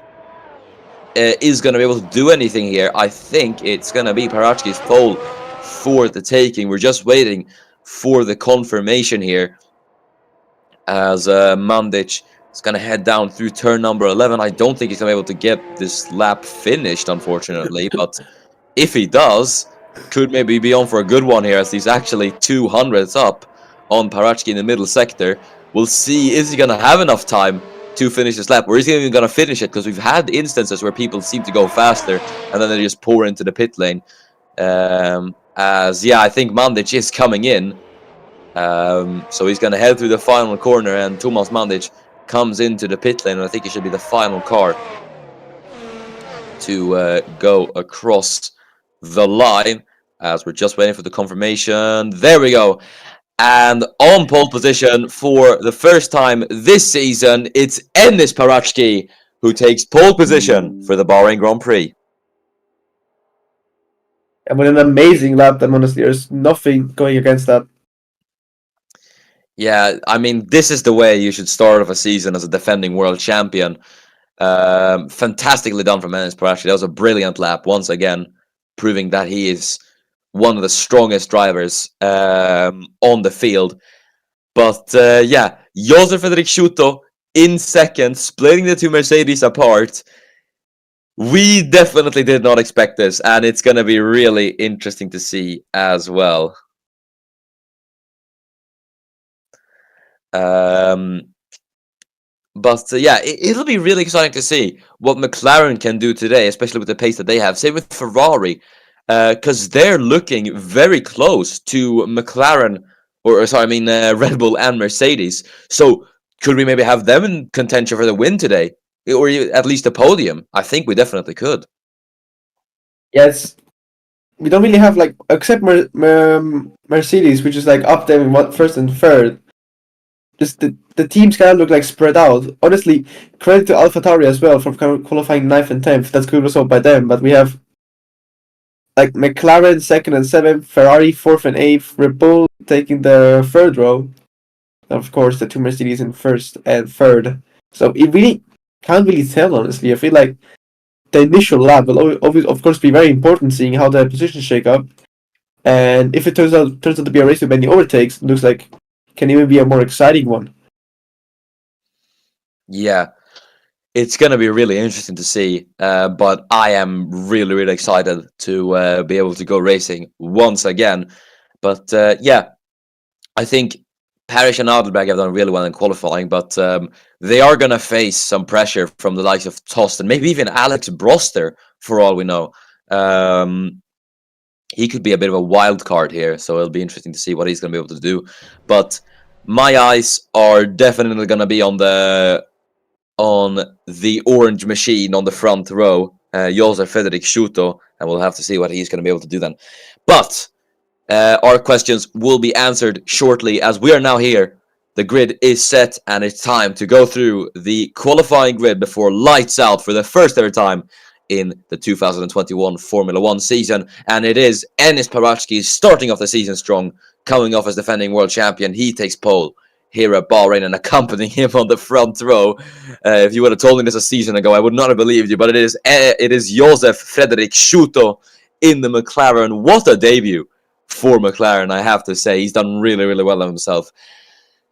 is going to be able to do anything here. I think it's going to be Parashki's pole for the taking. We're just waiting for the confirmation here, as Mandic is going to head down through turn number 11. I don't think he's going to be able to get this lap finished, unfortunately, but if he does, could maybe be on for a good one here, as he's actually 200s up on Parashki in the middle sector. We'll see, is he going to have enough time to finish this lap, or is he even going to finish it? Because we've had instances where people seem to go faster and then they just pour into the pit lane. I think Mandic is coming in. So he's going to head through the final corner, and Thomas Mandic comes into the pit lane, and I think he should be the final car to go across the line, as we're just waiting for the confirmation. There we go. And on pole position for the first time this season, it's Enis Parashki who takes pole position for the Bahrain Grand Prix. And with an amazing lap, then honestly, there's nothing going against that. Yeah, I mean, this is the way you should start off a season as a defending world champion. Fantastically done from Enis Parashki. That was a brilliant lap, once again, proving that he is one of the strongest drivers on the field. But Josef Frederick Schuto in second, splitting the two Mercedes apart. We definitely did not expect this, and it's going to be really interesting to see as well. It'll be really exciting to see what McLaren can do today, especially with the pace that they have. Same with Ferrari, because they're looking very close to McLaren, Red Bull and Mercedes. So could we maybe have them in contention for the win today, or at least a podium? I think we definitely could. Yes, we don't really have except Mercedes, which is up there in first and third. Just the teams kind of look spread out. Honestly, credit to AlphaTauri as well for qualifying 9th and 10th. That's good result by them. But we have McLaren 2nd and 7th, Ferrari 4th and 8th, Red Bull taking the 3rd row. And of course, the two Mercedes in 1st and 3rd. So it really can't really tell, honestly. I feel like the initial lap will of course be very important, seeing how the positions shake up. And if it turns out to be a race with many overtakes, it looks like can even be a more exciting one. Yeah, it's going to be really interesting to see, but I am really, really excited to be able to go racing once again. But I think Parrish and Adelberg have done really well in qualifying, but they are going to face some pressure from the likes of Tost and maybe even Alex Broster, for all we know. He could be a bit of a wild card here, so it'll be interesting to see what he's going to be able to do. But my eyes are definitely going to be on the orange machine on the front row, Josef Frederick Schuto, and we'll have to see what he's going to be able to do then. But our questions will be answered shortly, as we are now here. The grid is set, and it's time to go through the qualifying grid before lights out for the first ever time in the 2021 Formula 1 season. And it is Enis Paraschke starting off the season strong, coming off as defending world champion. He takes pole here at Bahrain and accompanying him on the front row. If you would have told me this a season ago, I would not have believed you, but it is Josef Frederik Schuto in the McLaren. What a debut for McLaren, I have to say. He's done really, really well on himself.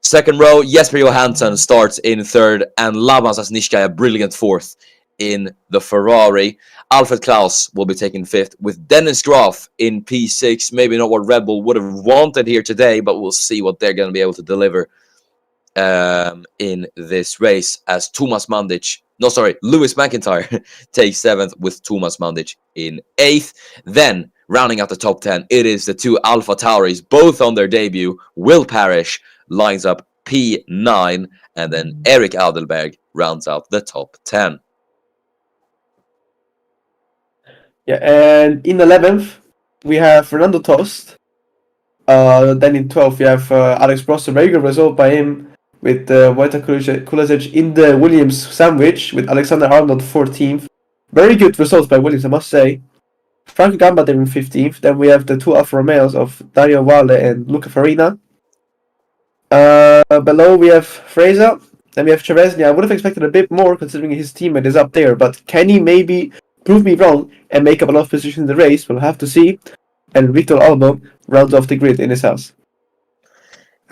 Second row, Jesper Johansson starts in third, and Laban Sasnička a brilliant fourth in the Ferrari. Alfred Klaus will be taking fifth, with Dennis Graf in P6. Maybe not what Red Bull would have wanted here today, but we'll see what they're going to be able to deliver in this race, as Lewis McIntyre takes seventh, with Thomas Mandic in eighth. Then, rounding out the top 10, it is the two Alpha Tauris, both on their debut. Will Parrish lines up P9, and then Eric Adelberg rounds out the top 10. Yeah, and in 11th, we have Fernando Tost. Then in 12th, we have Alex Prost. A very good result by him, with Wojtek Kulesic in the Williams sandwich, with Alexander Arnold 14th. Very good results by Williams, I must say. Franco Gamba there in 15th. Then we have the two Alfa Romeos of Dario Valle and Luca Farina. Below we have Fraser. Then we have Chavesny. I would have expected a bit more, considering his teammate is up there. But can he maybe prove me wrong and make up a lot of position in the race? We'll have to see. And Victor Albo rounds off the grid in his house.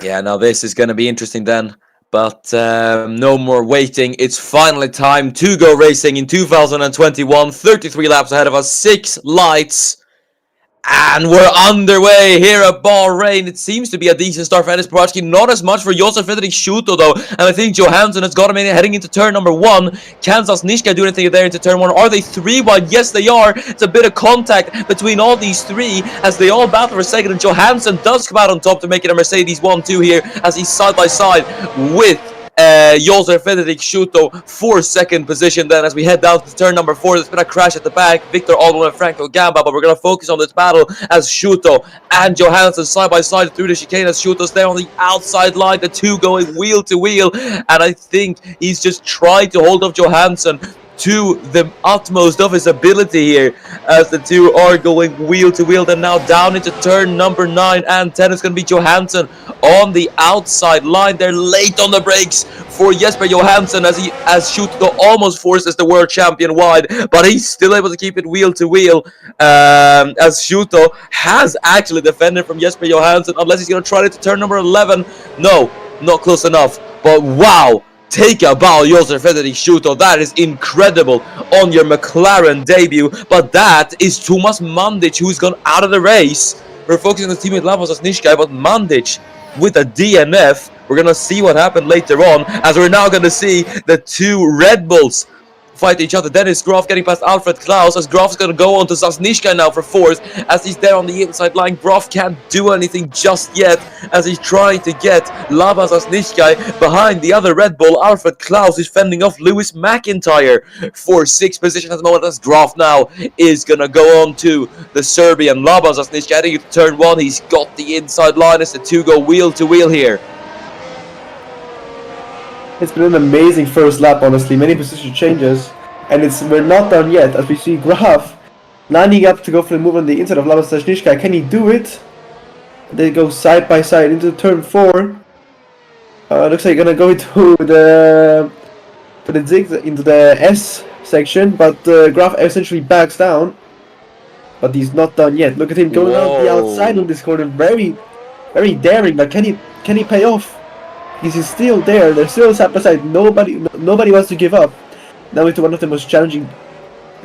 Yeah, now this is going to be interesting then. But no more waiting. It's finally time to go racing in 2021. 33 laps ahead of us. 6 lights. And we're underway here at Bahrain. It seems to be a decent start for Enis Paraschke. Not as much for Josef Frederik Schuto, though. And I think Johansson has got him in heading into turn number 1. Can Sasnička do anything there into turn 1? Are they 3 wide? Yes, they are. It's a bit of contact between all these 3 as they all battle for second. And Johansson does come out on top to make it a Mercedes 1-2 here, as he's side by side with Josef Frederik Schuto for second position. Then as we head down to turn number 4, there's been a crash at the back. Victor Albo and Franco Gamba, but we're going to focus on this battle as Schuto and Johansson side by side through the chicane, as Schuto's there on the outside line, the two going wheel to wheel, and I think he's just trying to hold off Johansson to the utmost of his ability here, as the two are going wheel to wheel. Then now down into turn number 9 and 10 is going to be Johansson on the outside line. They're late on the brakes for Jesper Johansson, as Schuto almost forces the world champion wide, but he's still able to keep it wheel to wheel, as Schuto has actually defended from Jesper Johansson, unless he's going to try it to turn number 11. No, not close enough, but wow. Take a bow, Josef Frederik Schuto. That is incredible on your McLaren debut. But that is Thomas Mandic, who's gone out of the race. We're focusing on the teammate Laban Sasnička, but Mandic with a DNF. We're going to see what happened later on, as we're now going to see the two Red Bulls fight each other. Dennis Graf getting past Alfred Klaus, as Graf's going to go on to Sasnička now for 4th, as he's there on the inside line. Graf can't do anything just yet, as he's trying to get Laban Sasnička behind the other Red Bull. Alfred Klaus is fending off Lewis McIntyre for 6th position at the moment, as Graf now is going to go on to the Serbian Laban Sasnička heading into turn 1. He's got the inside line as the two go wheel to wheel here. It's been an amazing first lap, honestly. Many position changes, and we're not done yet, as we see Graf lining up to go for the move on the inside of Laban Sasnička. Can he do it? They go side by side into turn 4. Looks like you're gonna go into the zig into the S section, but Graf essentially backs down. But he's not done yet. Look at him going out the outside on this corner, very, very daring. But can he pay off? He's still there. They're still side by side. Nobody wants to give up. Now into one of the most challenging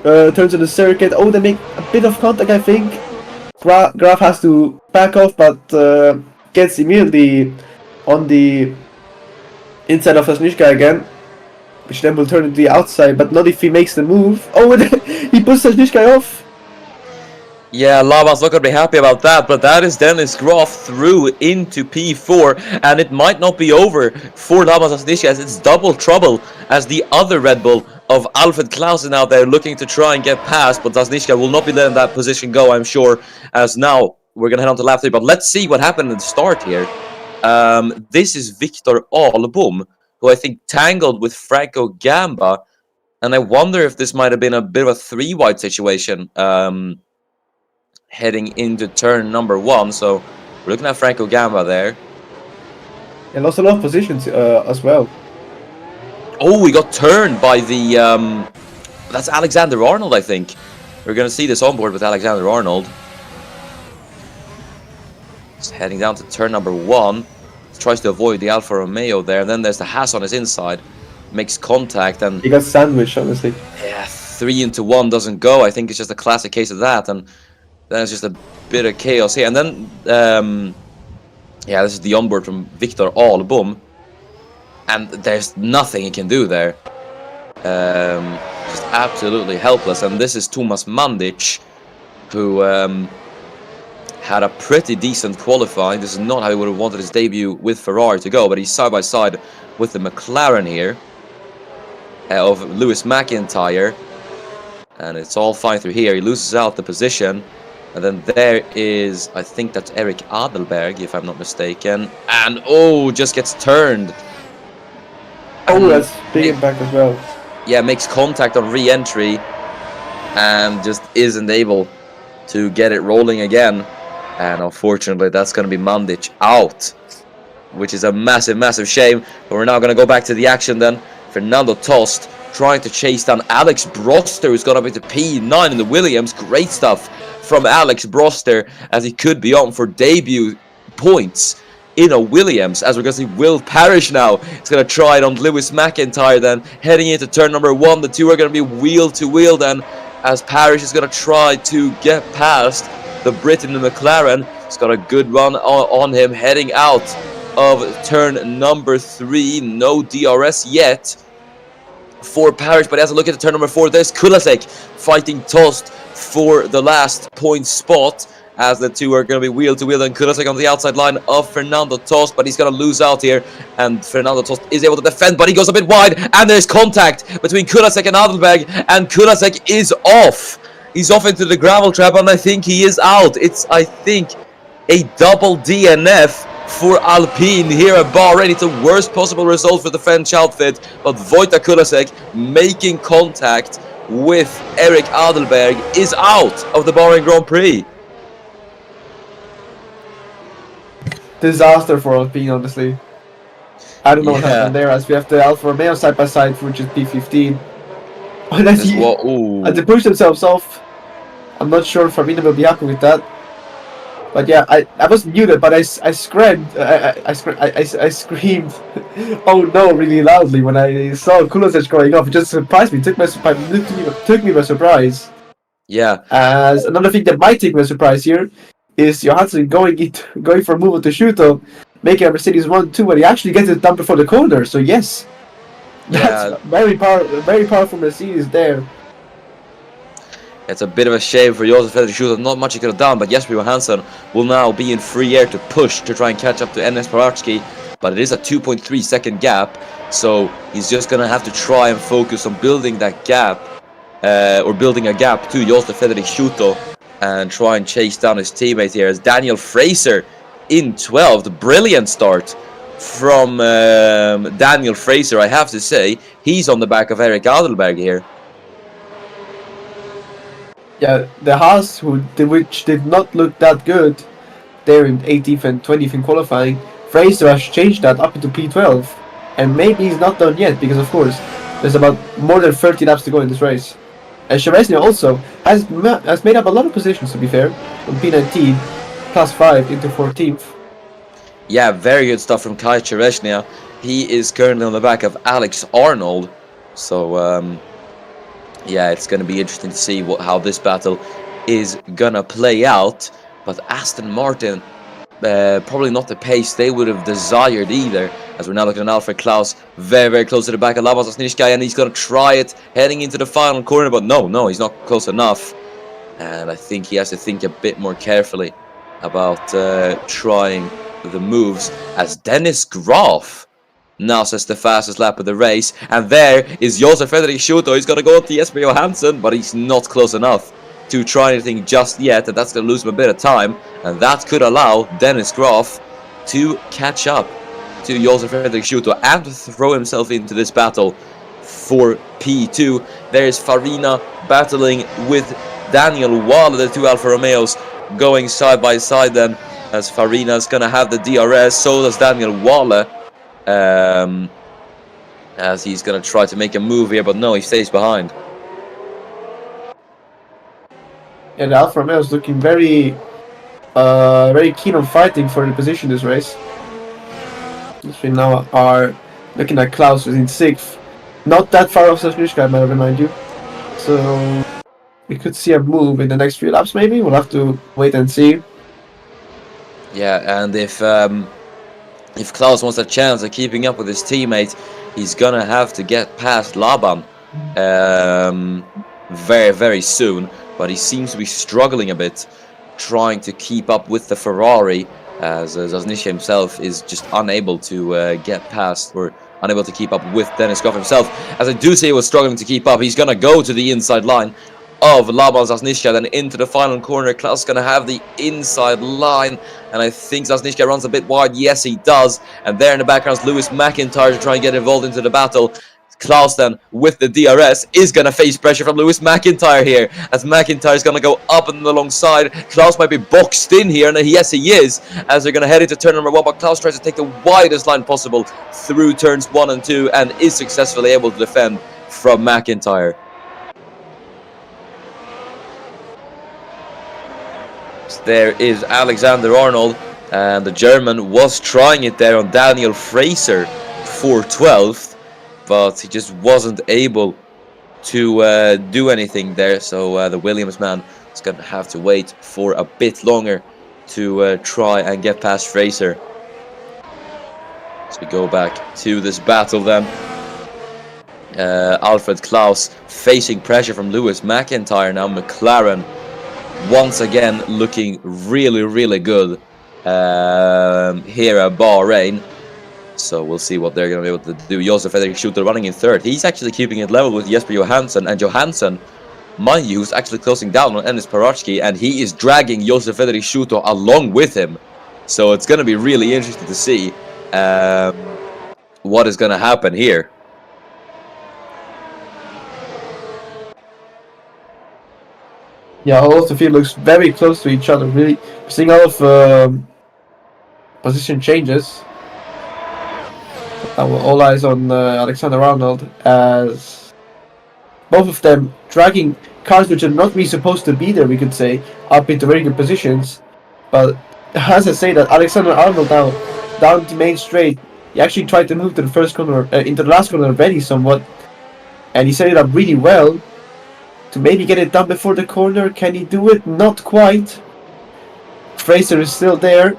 turns in the circuit. Oh, they make a bit of contact, I think. Graf has to back off, but gets immediately on the inside of Sasnička again, which then will turn to the outside, but not if he makes the move. Oh, he puts Sasnička off. Yeah, Laban's not going to be happy about that, but that is Dennis Graf through into P4, and it might not be over for Laban Sasnička, as it's double trouble, as the other Red Bull of Alfred Klaus is now there looking to try and get past, but Sasnička will not be letting that position go, I'm sure, as now we're going to head on to lap 3, but let's see what happened at the start here. This is Victor Albom, who I think tangled with Franco Gamba, And I wonder if this might have been a bit of a 3-wide situation heading into turn number 1. So we're looking at Franco Gamba there. And lost a lot of positions as well. Oh, we got turned by the... that's Alexander Arnold, I think. We're going to see this on board with Alexander Arnold. Just heading down to turn number 1. Tries to avoid the Alfa Romeo there. And then there's the Haas on his inside. Makes contact and... He got sandwiched, honestly. Yeah, 3 into 1 doesn't go. I think it's just a classic case of that. And then it's just a bit of chaos here. And then... yeah, this is the onboard from Victor Albom. And there's nothing he can do there. Just absolutely helpless. And this is Thomas Mandic, who had a pretty decent qualifying. This is not how he would have wanted his debut with Ferrari to go, but he's side by side with the McLaren here of Lewis McIntyre. And it's all fine through here. He loses out the position. And then there is, I think that's Eric Adelberg, if I'm not mistaken. And, oh, just gets turned. Oh, that's big impact as well. Yeah, makes contact on re-entry. And just isn't able to get it rolling again. And unfortunately, that's going to be Mandic out. Which is a massive, massive shame. But we're now going to go back to the action then. Fernando Tost trying to chase down Alex Broster, who's got up into P9 in the Williams. Great stuff from Alex Broster, as he could be on for debut points in a Williams, as we're going to see Will Parrish now. He's going to try it on Lewis McIntyre then, heading into turn number 1. The two are going to be wheel to wheel then, as Parrish is going to try to get past the Brit in the McLaren. He's got a good run on him, heading out of turn number 3. No DRS yet for Parrish, but he has a look at the turn number 4. There's Kulasek fighting Tost for the last point spot, as the two are going to be wheel to wheel. And Kulasek on the outside line of Fernando Tost, but he's going to lose out here, and Fernando Tost is able to defend, but he goes a bit wide, and there's contact between Kulasek and Adelberg, and Kulasek is off. He's off into the gravel trap, and I think he is out. It's, I think, a double DNF for Alpine here at Bahrain. It's the worst possible result for the French outfit, but Wojtek Kulasek making contact with Eric Adelberg is out of the Bahrain Grand Prix. Disaster for Alpine, honestly. I don't know what happened there, as we have the Alfa Romeo side by side, which is P15. And they push themselves off. I'm not sure if Firmino will be happy with that. But yeah, I wasn't muted, but I screamed, I screamed, oh no, really loudly when I saw Kulasek going off. It just surprised me, took me by surprise. Yeah. As another thing that might take me by surprise here is Johansson going for a move to Schuto, making a Mercedes 1-2, and he actually gets it done before the corner. So yes, that's very powerful Mercedes there. It's a bit of a shame for Josef Fredrik Schuto. Not much he could have done, but Jesper Johansson will now be in free air to push to try and catch up to Enes Parachki. But it is a 2.3 second gap, so he's just going to have to try and focus on building that gap, or building a gap to Josef Fredrik Schuto, and try and chase down his teammate here. As Daniel Fraser in 12th. Brilliant start from Daniel Fraser, I have to say. He's on the back of Eric Adelberg here. Yeah, the Haas, which did not look that good there in 18th and 20th in qualifying, Fraser has changed that up into P12. And maybe he's not done yet, because of course, there's about more than 30 laps to go in this race. And Chereznia also has made up a lot of positions, to be fair, from P19, plus 5 into 14th. Yeah, very good stuff from Kai Chereznia. He is currently on the back of Alex Arnold. So, yeah, it's going to be interesting to see how this battle is going to play out. But Aston Martin, probably not the pace they would have desired either. As we're now looking at Alfred Klaus, very, very close to the back of Labas Asnishkai, and he's going to try it heading into the final corner. But no, he's not close enough. And I think he has to think a bit more carefully about trying the moves, as Dennis Graf now says the fastest lap of the race. And there is Josef Fredrik Schuto. He's going to go up to Jesper Johansson, but he's not close enough to try anything just yet, and that's going to lose him a bit of time. And that could allow Dennis Graf to catch up to Josef Fredrik Schuto and throw himself into this battle for P2. There's Farina battling with Daniel Waller, the two Alfa Romeos going side by side then, as Farina's gonna have the DRS, so does Daniel Waller, as he's gonna try to make a move here, but no, he stays behind. And Alfa Romeo is looking very keen on fighting for the position this race. We now are looking at Klaus who's in 6th. Not that far off Sasnishka, I might remind you. So we could see a move in the next few laps maybe. We'll have to wait and see. Yeah, and if Klaus wants a chance of keeping up with his teammate, he's gonna have to get past Laban very, very soon. But he seems to be struggling a bit, trying to keep up with the Ferrari, as Zasnisha himself is just unable to get past, or unable to keep up with Dennis Goff himself. As I do say he was struggling to keep up, he's gonna go to the inside line of Laban Zasnisha, then into the final corner. Klaus gonna have the inside line, and I think Zasnisha runs a bit wide. Yes, he does. And there in the background is Lewis McIntyre to try and get involved into the battle. Klaus then, with the DRS, is going to face pressure from Lewis McIntyre here, as McIntyre is going to go up and alongside. Klaus might be boxed in here, and yes, he is, as they're going to head into turn number 1, but Klaus tries to take the widest line possible through turns 1 and 2, and is successfully able to defend from McIntyre. So there is Alexander Arnold, and the German was trying it there on Daniel Fraser for 12th. But he just wasn't able to do anything there, so the Williams man is going to have to wait for a bit longer to try and get past Fraser. So we go back to this battle then. Alfred Klaus facing pressure from Lewis McIntyre now. McLaren once again looking really, really good here at Bahrain. So we'll see what they're going to be able to do. Josef Frederik Schutter running in 3rd. He's actually keeping it level with Jesper Johansson. And Johansson, mind you, who's actually closing down on Enes Paratsky. And he is dragging Josef Frederik Schutter along with him. So it's going to be really interesting to see what is going to happen here. Yeah, all of the field looks very close to each other. Really, we're seeing a lot of position changes. All eyes on Alexander Arnold, as both of them dragging cars which are not really supposed to be there, we could say, up into very good positions. But as I say that, Alexander Arnold now down the main straight, he actually tried to move to the first corner, into the last corner already somewhat, and he set it up really well to maybe get it done before the corner. Can he do it? Not quite. Fraser is still there,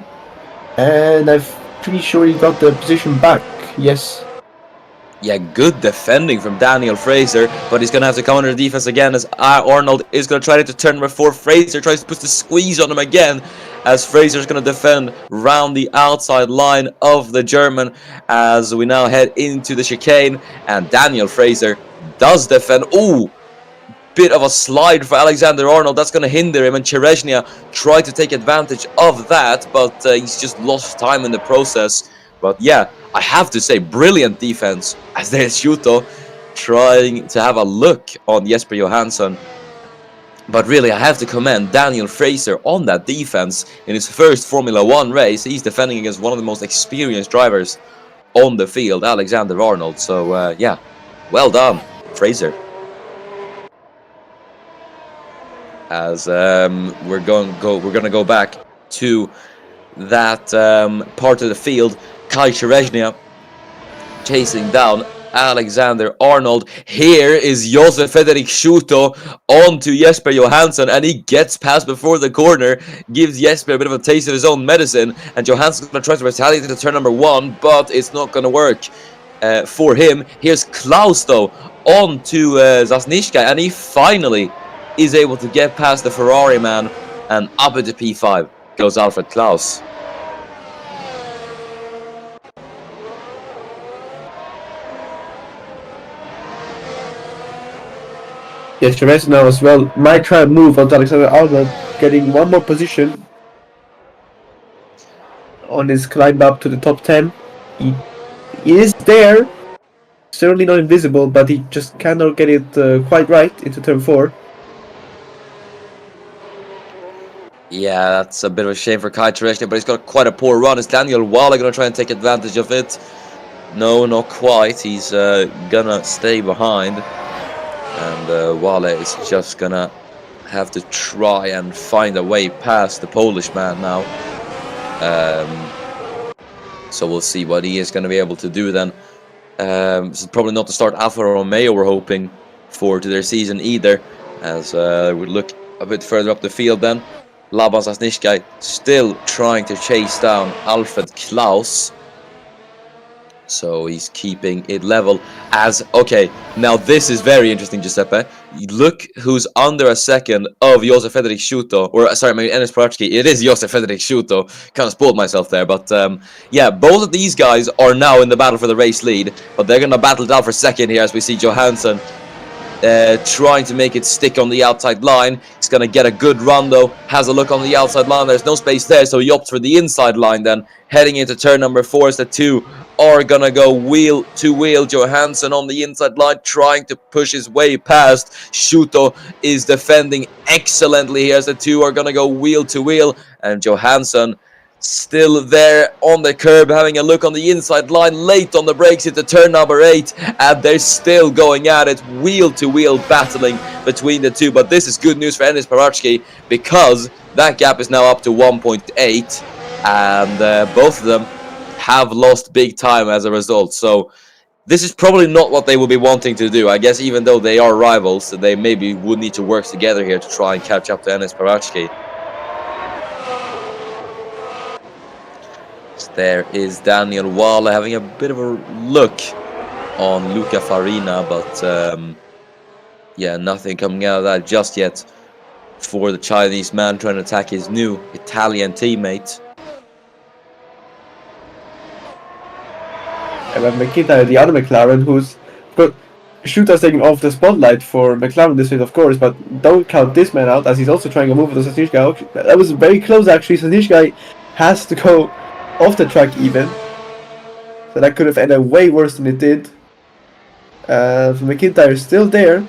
and I'm pretty sure he got the position back. Yes. Yeah, good defending from Daniel Fraser, but he's going to have to come under the defense again, as Arnold is going to try to turn number 4. Fraser tries to put the squeeze on him again, as Fraser is going to defend round the outside line of the German, as we now head into the chicane, and Daniel Fraser does defend. Ooh, bit of a slide for Alexander Arnold. That's going to hinder him, and Cherezhnia tried to take advantage of that, but he's just lost time in the process. But yeah, I have to say, brilliant defense, as there's Schuto trying to have a look on Jesper Johansson. But really, I have to commend Daniel Fraser on that defense in his first Formula 1 race. He's defending against one of the most experienced drivers on the field, Alexander Arnold. So yeah, well done, Fraser. As we're gonna go back to that part of the field. Kai Cherezhnia chasing down Alexander Arnold. Here is Josef Frederik Schuto onto Jesper Johansson, and he gets past before the corner, gives Jesper a bit of a taste of his own medicine, and Johansson's going to try to retaliate into turn number 1, but it's not going to work for him. Here's Klaus though onto Zasnishka, and he finally is able to get past the Ferrari man, and up into P5 goes Alfred Klaus. Yes, Cherez now as well might try and move onto Alexander Arnold, getting one more position on his climb up to the top 10. He is there, certainly not invisible, but he just cannot get it quite right into turn 4. Yeah, that's a bit of a shame for Kai Tereshny, but he's got quite a poor run. Is Daniel Walla going to try and take advantage of it? No, not quite. He's gonna stay behind. And Walla is just gonna have to try and find a way past the Polish man now. So we'll see what he is going to be able to do then. This is probably not the start Alfa Romeo we're hoping for to their season either. As we look a bit further up the field then. Laban Sasnishkai still trying to chase down Alfred Klaus. So he's keeping it level as... Okay, now this is very interesting, Giuseppe. Look who's under a second of Josef Frederick Schuto. Or, sorry, maybe Enes Parachki. It is Josef Frederick Schuto. Kind of spoiled myself there. But, yeah, both of these guys are now in the battle for the race lead. But they're going to battle it out for second here as we see Johansson trying to make it stick on the outside line. He's going to get a good run though. Has a look on the outside line. There's no space there, so he opts for the inside line then. Heading into turn number 4 as the two are going to go wheel to wheel. Johansson on the inside line trying to push his way past. Schuto is defending excellently here as the two are going to go wheel to wheel. And Johansson still there on the curb, having a look on the inside line, late on the brakes into turn number 8, and they're still going at it, wheel to wheel battling between the two. But this is good news for Enis Parachki, because that gap is now up to 1.8, and both of them have lost big time as a result. So this is probably not what they will be wanting to do. I guess even though they are rivals, they maybe would need to work together here to try and catch up to Enis Parachki. There is Daniel Walla having a bit of a look on Luca Farina, but yeah, nothing coming out of that just yet for the Chinese man trying to attack his new Italian teammate. And then McIntyre, the other McLaren, who's got Shooter's taking off the spotlight for McLaren this week, of course, but don't count this man out as he's also trying to move with the Sasnishka. That was very close actually. Sasnishka has to go off the track even, so that could have ended way worse than it did. McIntyre is still there,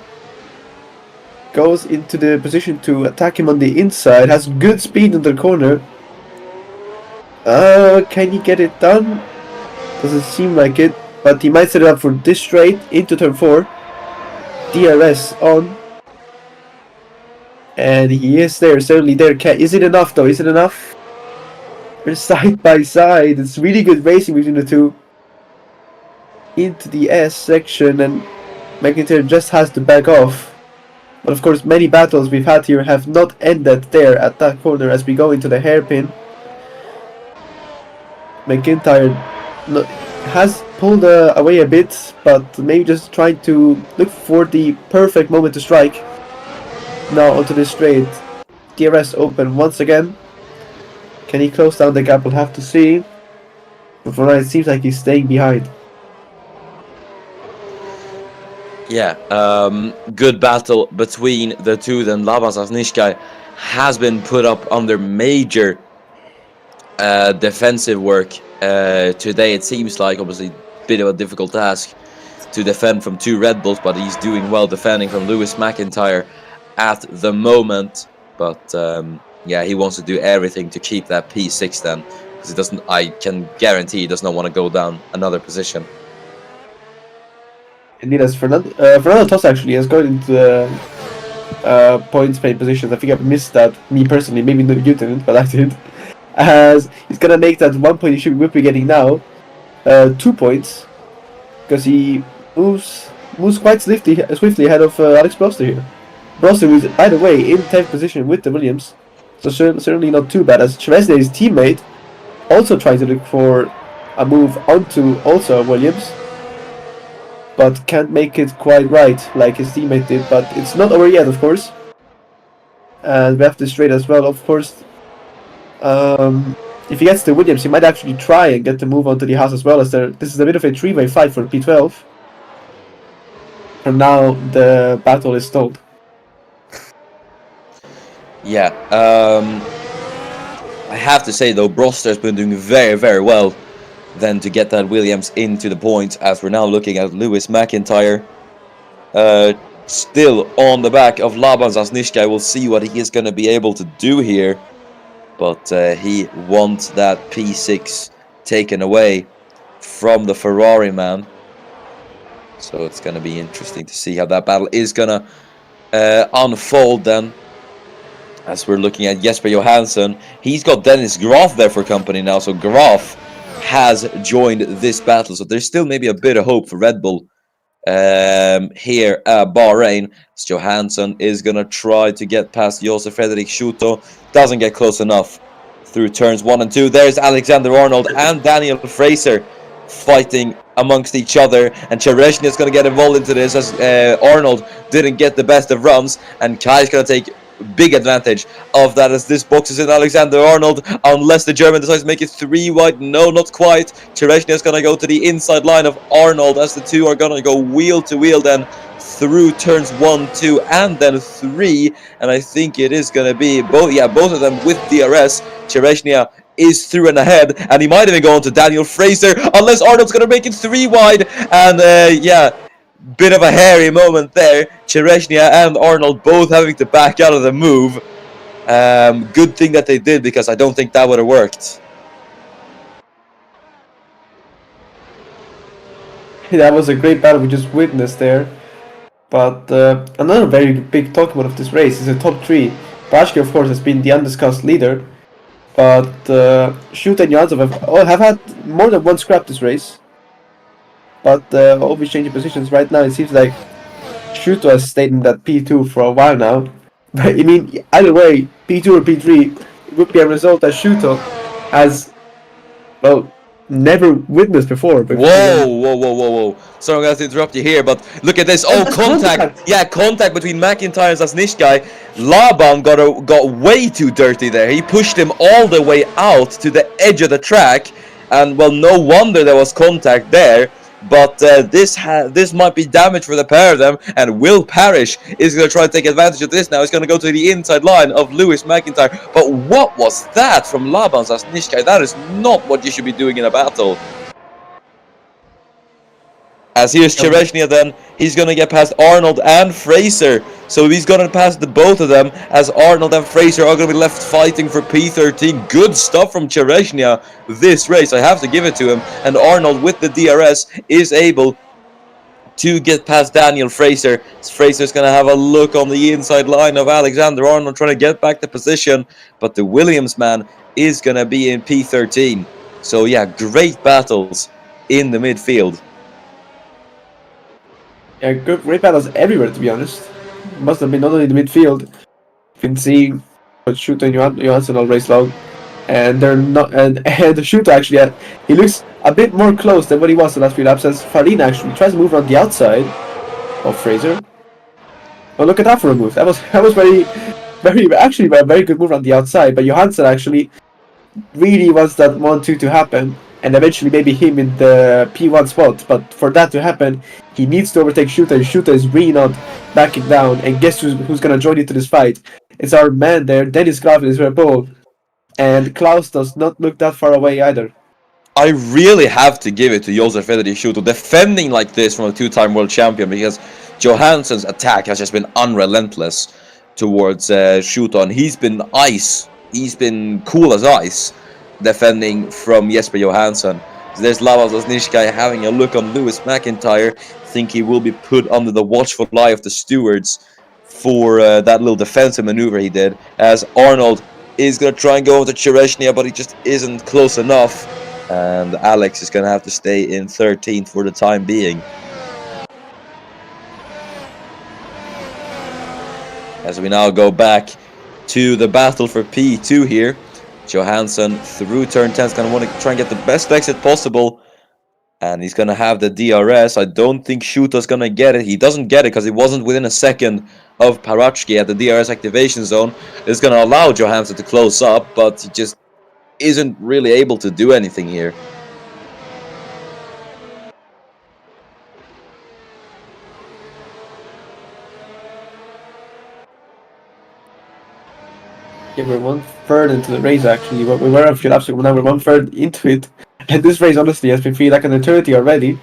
goes into the position to attack him on the inside, has good speed in the corner. Can he get it done? Doesn't seem like it, but he might set it up for this straight into turn 4. DRS on, and he is there, certainly there. Is it enough though? Is it enough? They're side by side. It's really good racing between the two. Into the S section, and McIntyre just has to back off. But of course, many battles we've had here have not ended there at that corner as we go into the hairpin. McIntyre has pulled away a bit, but maybe just trying to look for the perfect moment to strike. Now onto the straight. DRS open once again. Can he close down the gap? We'll have to see. But for now, it seems like he's staying behind. Yeah, good battle between the two. Then Laban Sasnishkai has been put up under major defensive work today. It seems like obviously a bit of a difficult task to defend from two Red Bulls, but he's doing well defending from Lewis McIntyre at the moment. But yeah, he wants to do everything to keep that P6 then, because he doesn't. I can guarantee he does not want to go down another position. Indeed, as Fernando Toss actually has gone into the points paid positions. I think I missed that, me personally. Maybe you didn't, but I did. As he's gonna make that 1 point he should be getting now 2 points, because he moves quite swiftly ahead of Alex Broster here. Broster, who's by the way in 10th position with the Williams, so certainly not too bad. As Chevesney's teammate also trying to look for a move onto also Williams, but can't make it quite right like his teammate did. But it's not over yet, of course. And we have the straight as well, of course. If he gets the Williams, he might actually try and get the move onto the house as well. As this is a bit of a 3-way fight for P12. For now, the battle is stalled. Yeah, I have to say though, Broster has been doing very, very well then to get that Williams into the point, as we're now looking at Lewis McIntyre. Still on the back of Laban Zasnishka. We'll see what he is going to be able to do here. But he wants that P6 taken away from the Ferrari man. So it's going to be interesting to see how that battle is going to unfold then. As we're looking at Jesper Johansson, he's got Dennis Graf there for company now. So Graf has joined this battle. So there's still maybe a bit of hope for Red Bull here at Bahrain. As Johansson is going to try to get past Josef Frederik Schuto. Doesn't get close enough through turns 1 and 2. There's Alexander Arnold and Daniel Fraser fighting amongst each other, and Cherezhny is going to get involved into this, as Arnold didn't get the best of runs, and Kai is going to take big advantage of that, as this boxes in Alexander Arnold, unless the German decides to make it 3 wide. No, not quite. Cherezhny is going to go to the inside line of Arnold, as the two are going to go wheel to wheel then through turns 1, 2, and then 3, and I think it is going to be both of them with DRS. Cherezhny is through and ahead, and he might even go on to Daniel Fraser, unless Arnold's going to make it 3 wide, and bit of a hairy moment there. Cherezhny and Arnold both having to back out of the move. Good thing that they did, because I don't think that would have worked. That was a great battle we just witnessed there. But another very big talking point of this race is the top 3. Bashki, of course, has been the undiscussed leader. But Schuto and Johansson have had more than one scrap this race. But always changing positions. Right now, it seems like Schuto has stayed in that P2 for a while now. But I mean, either way, P2 or P3, it would be a result that Schuto has, well, never witnessed before. Whoa. Sorry, I'm going to have to interrupt you here, but look at this. Oh, contact. Yeah, contact between McIntyre and Zasnishkai. Laban got way too dirty there. He pushed him all the way out to the edge of the track, and, well, no wonder there was contact there. But this might be damage for the pair of them, and Will Parrish is going to try to take advantage of this now. He's going to go to the inside line of Lewis McIntyre. But what was that from Laban Zasnishkai? That is not what you should be doing in a battle. As here's Cherezhny then, he's going to get past Arnold and Fraser. So he's going to pass the both of them, as Arnold and Fraser are going to be left fighting for P13. Good stuff from Cherezhny this race, I have to give it to him. And Arnold, with the DRS, is able to get past Daniel Fraser. Fraser's going to have a look on the inside line of Alexander Arnold, trying to get back the position. But the Williams man is going to be in P13. So yeah, great battles in the midfield. Yeah, great battles everywhere, to be honest. Must have been not only the midfield. You can see Schuto and Johansson all race long, and they're not. And the Schuto actually, he looks a bit more close than what he was the last few laps. As Farina actually tries to move around the outside of Fraser. Oh, look at that for a move. That was very actually a very good move on the outside. But Johansson actually really wants that 1-2 to happen, and eventually maybe him in the P1 spot. But for that to happen, he needs to overtake Schuto, and Schuto is really not backing down. And guess who's going to join into this fight? It's our man there, Dennis Graf in his Red Bull. And Klaus does not look that far away either. I really have to give it to Josef Frederik Schuto, defending like this from a 2-time world champion, because Johansson's attack has just been unrelentless towards Schuto, and he's been ice. He's been cool as ice, defending from Jesper Johansson. So there's Laban Zasnishkai having a look on Lewis McIntyre. Think he will be put under the watchful eye of the stewards for that little defensive maneuver he did. As Arnold is going to try and go over to Cherezhny, but he just isn't close enough. And Alex is going to have to stay in 13th for the time being. As we now go back to the battle for P2 here. Johansson through turn 10 is going to want to try and get the best exit possible. And he's going to have the DRS. I don't think Schuto's going to get it. He doesn't get it because he wasn't within a second of Parachki at the DRS activation zone. It's going to allow Johansson to close up, but he just isn't really able to do anything here. Yeah, we're 1/3 into the race actually. We were a few laps ago, now we're 1/3 into it. And this race honestly has been feeling like an eternity already.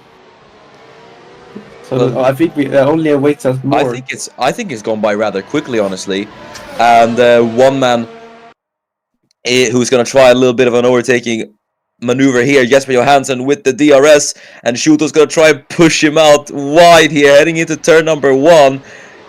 So Well, I think we only awaits us more. I think it's gone by rather quickly, honestly. And one man who's going to try a little bit of an overtaking maneuver here. Jesper Johansson with the DRS, and Schuto's going to try and push him out wide here, heading into turn number 1.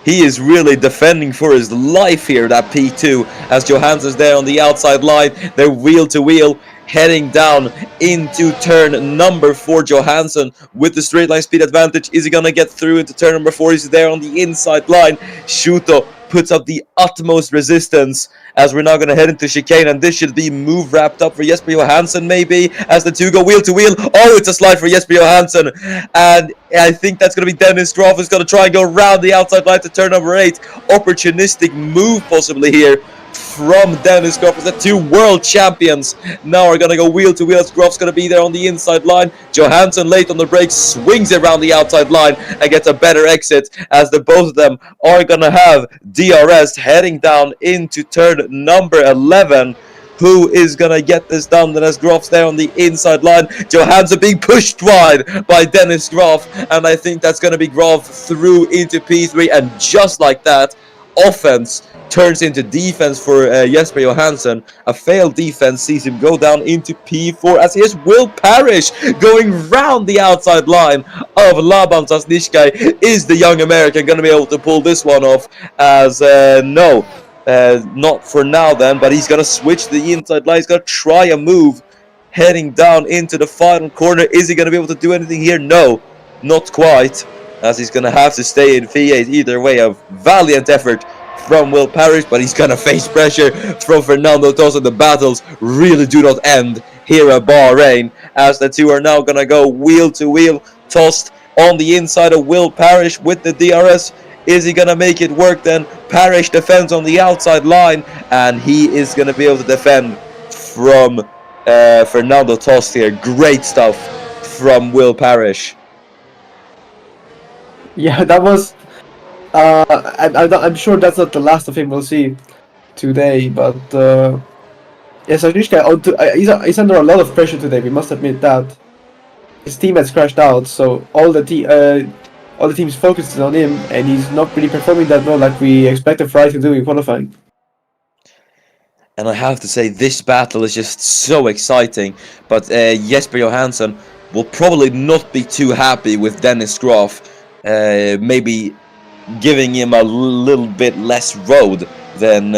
He is really defending for his life here, that P2, as Johansson's there on the outside line. They're wheel to wheel, heading down into turn number 4. Johansson with the straight line speed advantage. Is he going to get through into turn number 4? He's there on the inside line. Schuto puts up the utmost resistance as we're now going to head into chicane, and this should be move wrapped up for Jesper Johansson maybe, as the two go wheel to wheel. Oh, it's a slide for Jesper Johansson, and I think that's going to be Dennis Groff who's going to try and go around the outside line to turn number 8. Opportunistic move possibly here from Dennis Groff, as the two world champions now are going to go wheel to wheel, as Groff's going to be there on the inside line. Johansson late on the brakes, swings around the outside line and gets a better exit, as the both of them are going to have DRS heading down into turn number 11. Who is going to get this done? Then as Groff's there on the inside line, Johansson being pushed wide by Dennis Groff, and I think that's going to be Groff through into P3, and just like that, offense turns into defense for Jesper Johansson. A failed defense sees him go down into P4, as here's Will Parrish going round the outside line of Laban Sasnishkai. Is the young American going to be able to pull this one off? As no, not for now then, but he's going to switch the inside line. He's going to try a move heading down into the final corner. Is he going to be able to do anything here? No, not quite, as he's going to have to stay in V8. Either way, a valiant effort from Will Parrish, but he's going to face pressure from Fernando Tosa. The battles really do not end here at Bahrain, as the two are now going to go wheel to wheel. Tossed on the inside of Will Parrish with the DRS. Is he going to make it work then? Parrish defends on the outside line, and he is going to be able to defend from Fernando Tost here. Great stuff from Will Parrish. Yeah, that was. I'm sure that's not the last of him we'll see today, but yeah, Sasnishka, he's under a lot of pressure today. We must admit that his team has crashed out, so all the team's focused on him, and he's not really performing that well like we expected Ferrari to do in qualifying. And I have to say, this battle is just so exciting, but Jesper Johansson will probably not be too happy with Dennis Groff. Maybe giving him a little bit less road than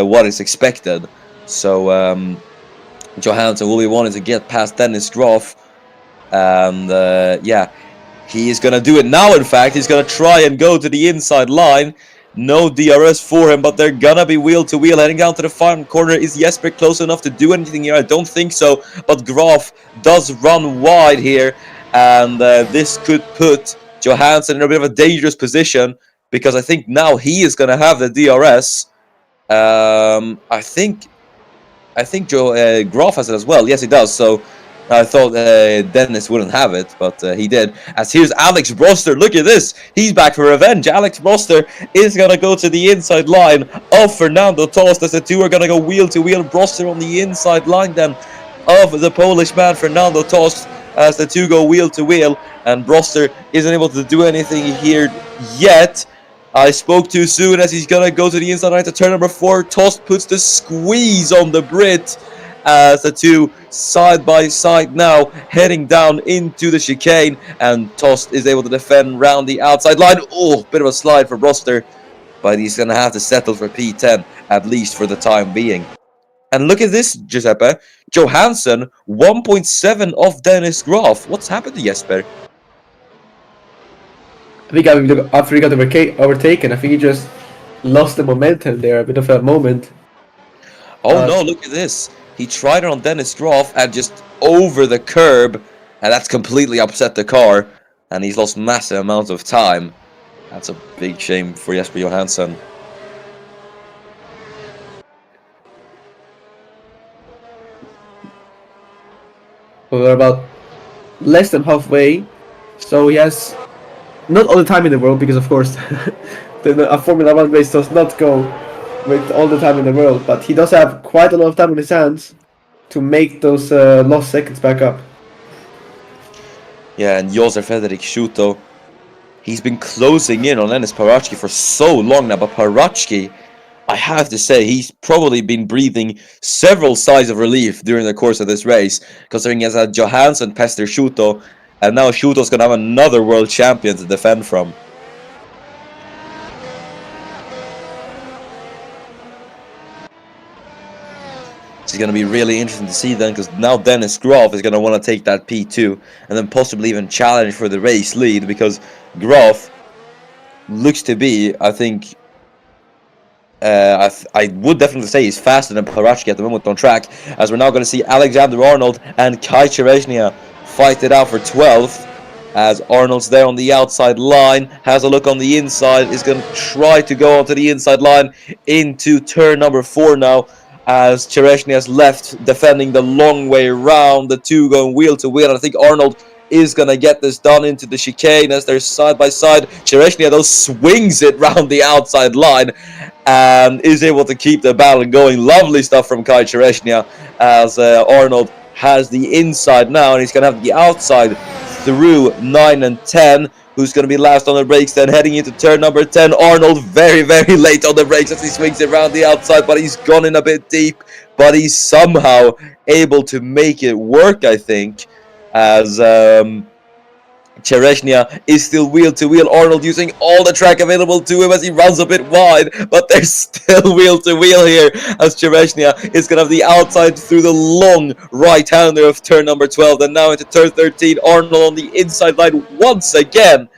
what is expected. So Johansson will be wanting to get past Dennis Groff, and yeah, he is going to do it now. In fact, he's going to try and go to the inside line. No DRS for him, but they're going to be wheel to wheel heading down to the final corner. Is Jesper close enough to do anything here? I don't think so, but Groff does run wide here, and this could put Johansson in a bit of a dangerous position, because I think now he is going to have the DRS. I think Groff has it as well. Yes, he does. So I thought Dennis wouldn't have it, but he did. As here's Alex Broster. Look at this. He's back for revenge. Alex Broster is going to go to the inside line of Fernando Tost, as the two are going to go wheel to wheel. Broster on the inside line then of the Polish man Fernando Tost, as the two go wheel to wheel, and Broster isn't able to do anything here yet. I spoke too soon, as he's going to go to the inside line to turn number 4. Tost puts the squeeze on the Brit, as the two side by side now heading down into the chicane, and Tost is able to defend round the outside line. Oh, bit of a slide for Broster, but he's going to have to settle for P10, at least for the time being. And look at this, Giuseppe. Johansson, 1.7 off Dennis Groff. What's happened to Jesper? I think after he got overtaken, I think he just lost the momentum there, a bit of a moment. Oh no, look at this. He tried it on Dennis Groff and just over the curb, and that's completely upset the car, and he's lost massive amounts of time. That's a big shame for Jesper Johansson. We're about less than halfway, so he has not all the time in the world, because of course a Formula 1 race does not go with all the time in the world, but he does have quite a lot of time on his hands to make those lost seconds back up. Yeah, and Josef Frederick Schuto, he's been closing in on Enes Paratsky for so long now, but Paratsky, I have to say, he's probably been breathing several sighs of relief during the course of this race, considering he has had Johansson pester Schuto, and now Schuto's going to have another world champion to defend from. It's going to be really interesting to see then, because now Dennis Groff is going to want to take that P2 and then possibly even challenge for the race lead, because Groff looks to be, I think, I would definitely say he's faster than Paratsky at the moment on track, as we're now going to see Alexander Arnold and Kai Cherezhnia fight it out for 12th, as Arnold's there on the outside line, has a look on the inside, is going to try to go onto the inside line into turn number 4 now, as Cherezhnia's left defending the long way around, the two going wheel to wheel, and I think Arnold is going to get this done into the chicane as they're side by side. Cherezhnia, though, swings it round the outside line and is able to keep the battle going. Lovely stuff from Kai Cherezhnia, as Arnold has the inside now, and he's going to have the outside through 9 and 10. Who's going to be last on the brakes then, heading into turn number 10. Arnold very, very late on the brakes as he swings it around the outside, but he's gone in a bit deep, but he's somehow able to make it work, I think, as Cherezhnia is still wheel to wheel. Arnold using all the track available to him as he runs a bit wide, but they're still wheel to wheel here, as Cherezhnia is going to have the outside through the long right-hander of turn number 12, and now into turn 13. Arnold on the inside line once again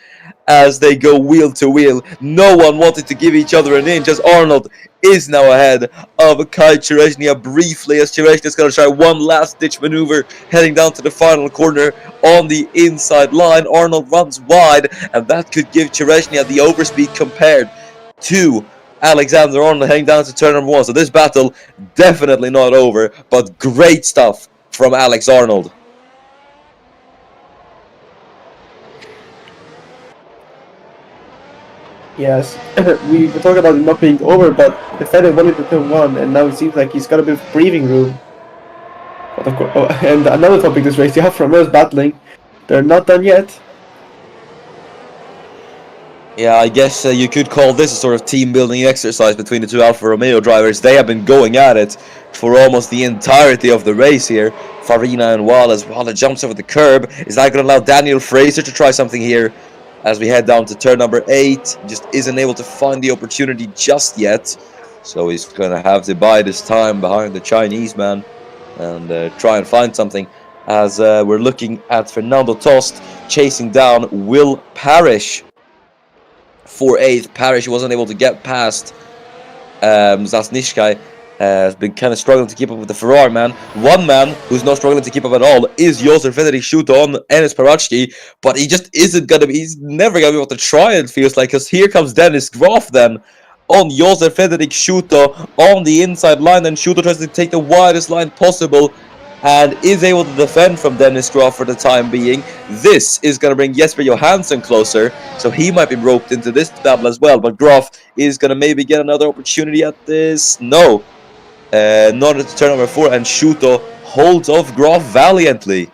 as they go wheel to wheel. No one wanted to give each other an inch, as Arnold is now ahead of Kai Cherezhnia briefly, as Cherezhnia's going to try one last ditch maneuver heading down to the final corner on the inside line. Arnold runs wide, and that could give Cherezhnia the overspeed compared to Alexander Arnold heading down to turn number 1. So this battle definitely not over, but great stuff from Alex Arnold. Yes, we were talking about it not being over, but the Federer won into turn 1, and now it seems like he's got a bit of breathing room. But of course, and another topic this race, the Alfa Romeos battling. They're not done yet. Yeah, I guess you could call this a sort of team-building exercise between the two Alfa Romeo drivers. They have been going at it for almost the entirety of the race here. Farina and Wallace jumps over the curb. Is that going to allow Daniel Fraser to try something here? As we head down to turn number 8, just isn't able to find the opportunity just yet. So he's going to have to bide his time behind the Chinese man and try and find something. As we're looking at Fernando Tost chasing down Will Parrish for 8th. Parrish wasn't able to get past Zasnishkai. Has been kind of struggling to keep up with the Ferrari man. One man who's not struggling to keep up at all is Josef Frederick Schuto on Enes Paratsky, but he just isn't going to be, he's never going to be able to try, it feels like, because here comes Dennis Groff then on Josef Frederick Schuto on the inside line, and Schuto tries to take the widest line possible and is able to defend from Dennis Groff for the time being. This is going to bring Jesper Johansson closer, so he might be roped into this battle as well, but Groff is going to maybe get another opportunity at this. No. Not at turn number 4, and Schuto holds off Groff valiantly.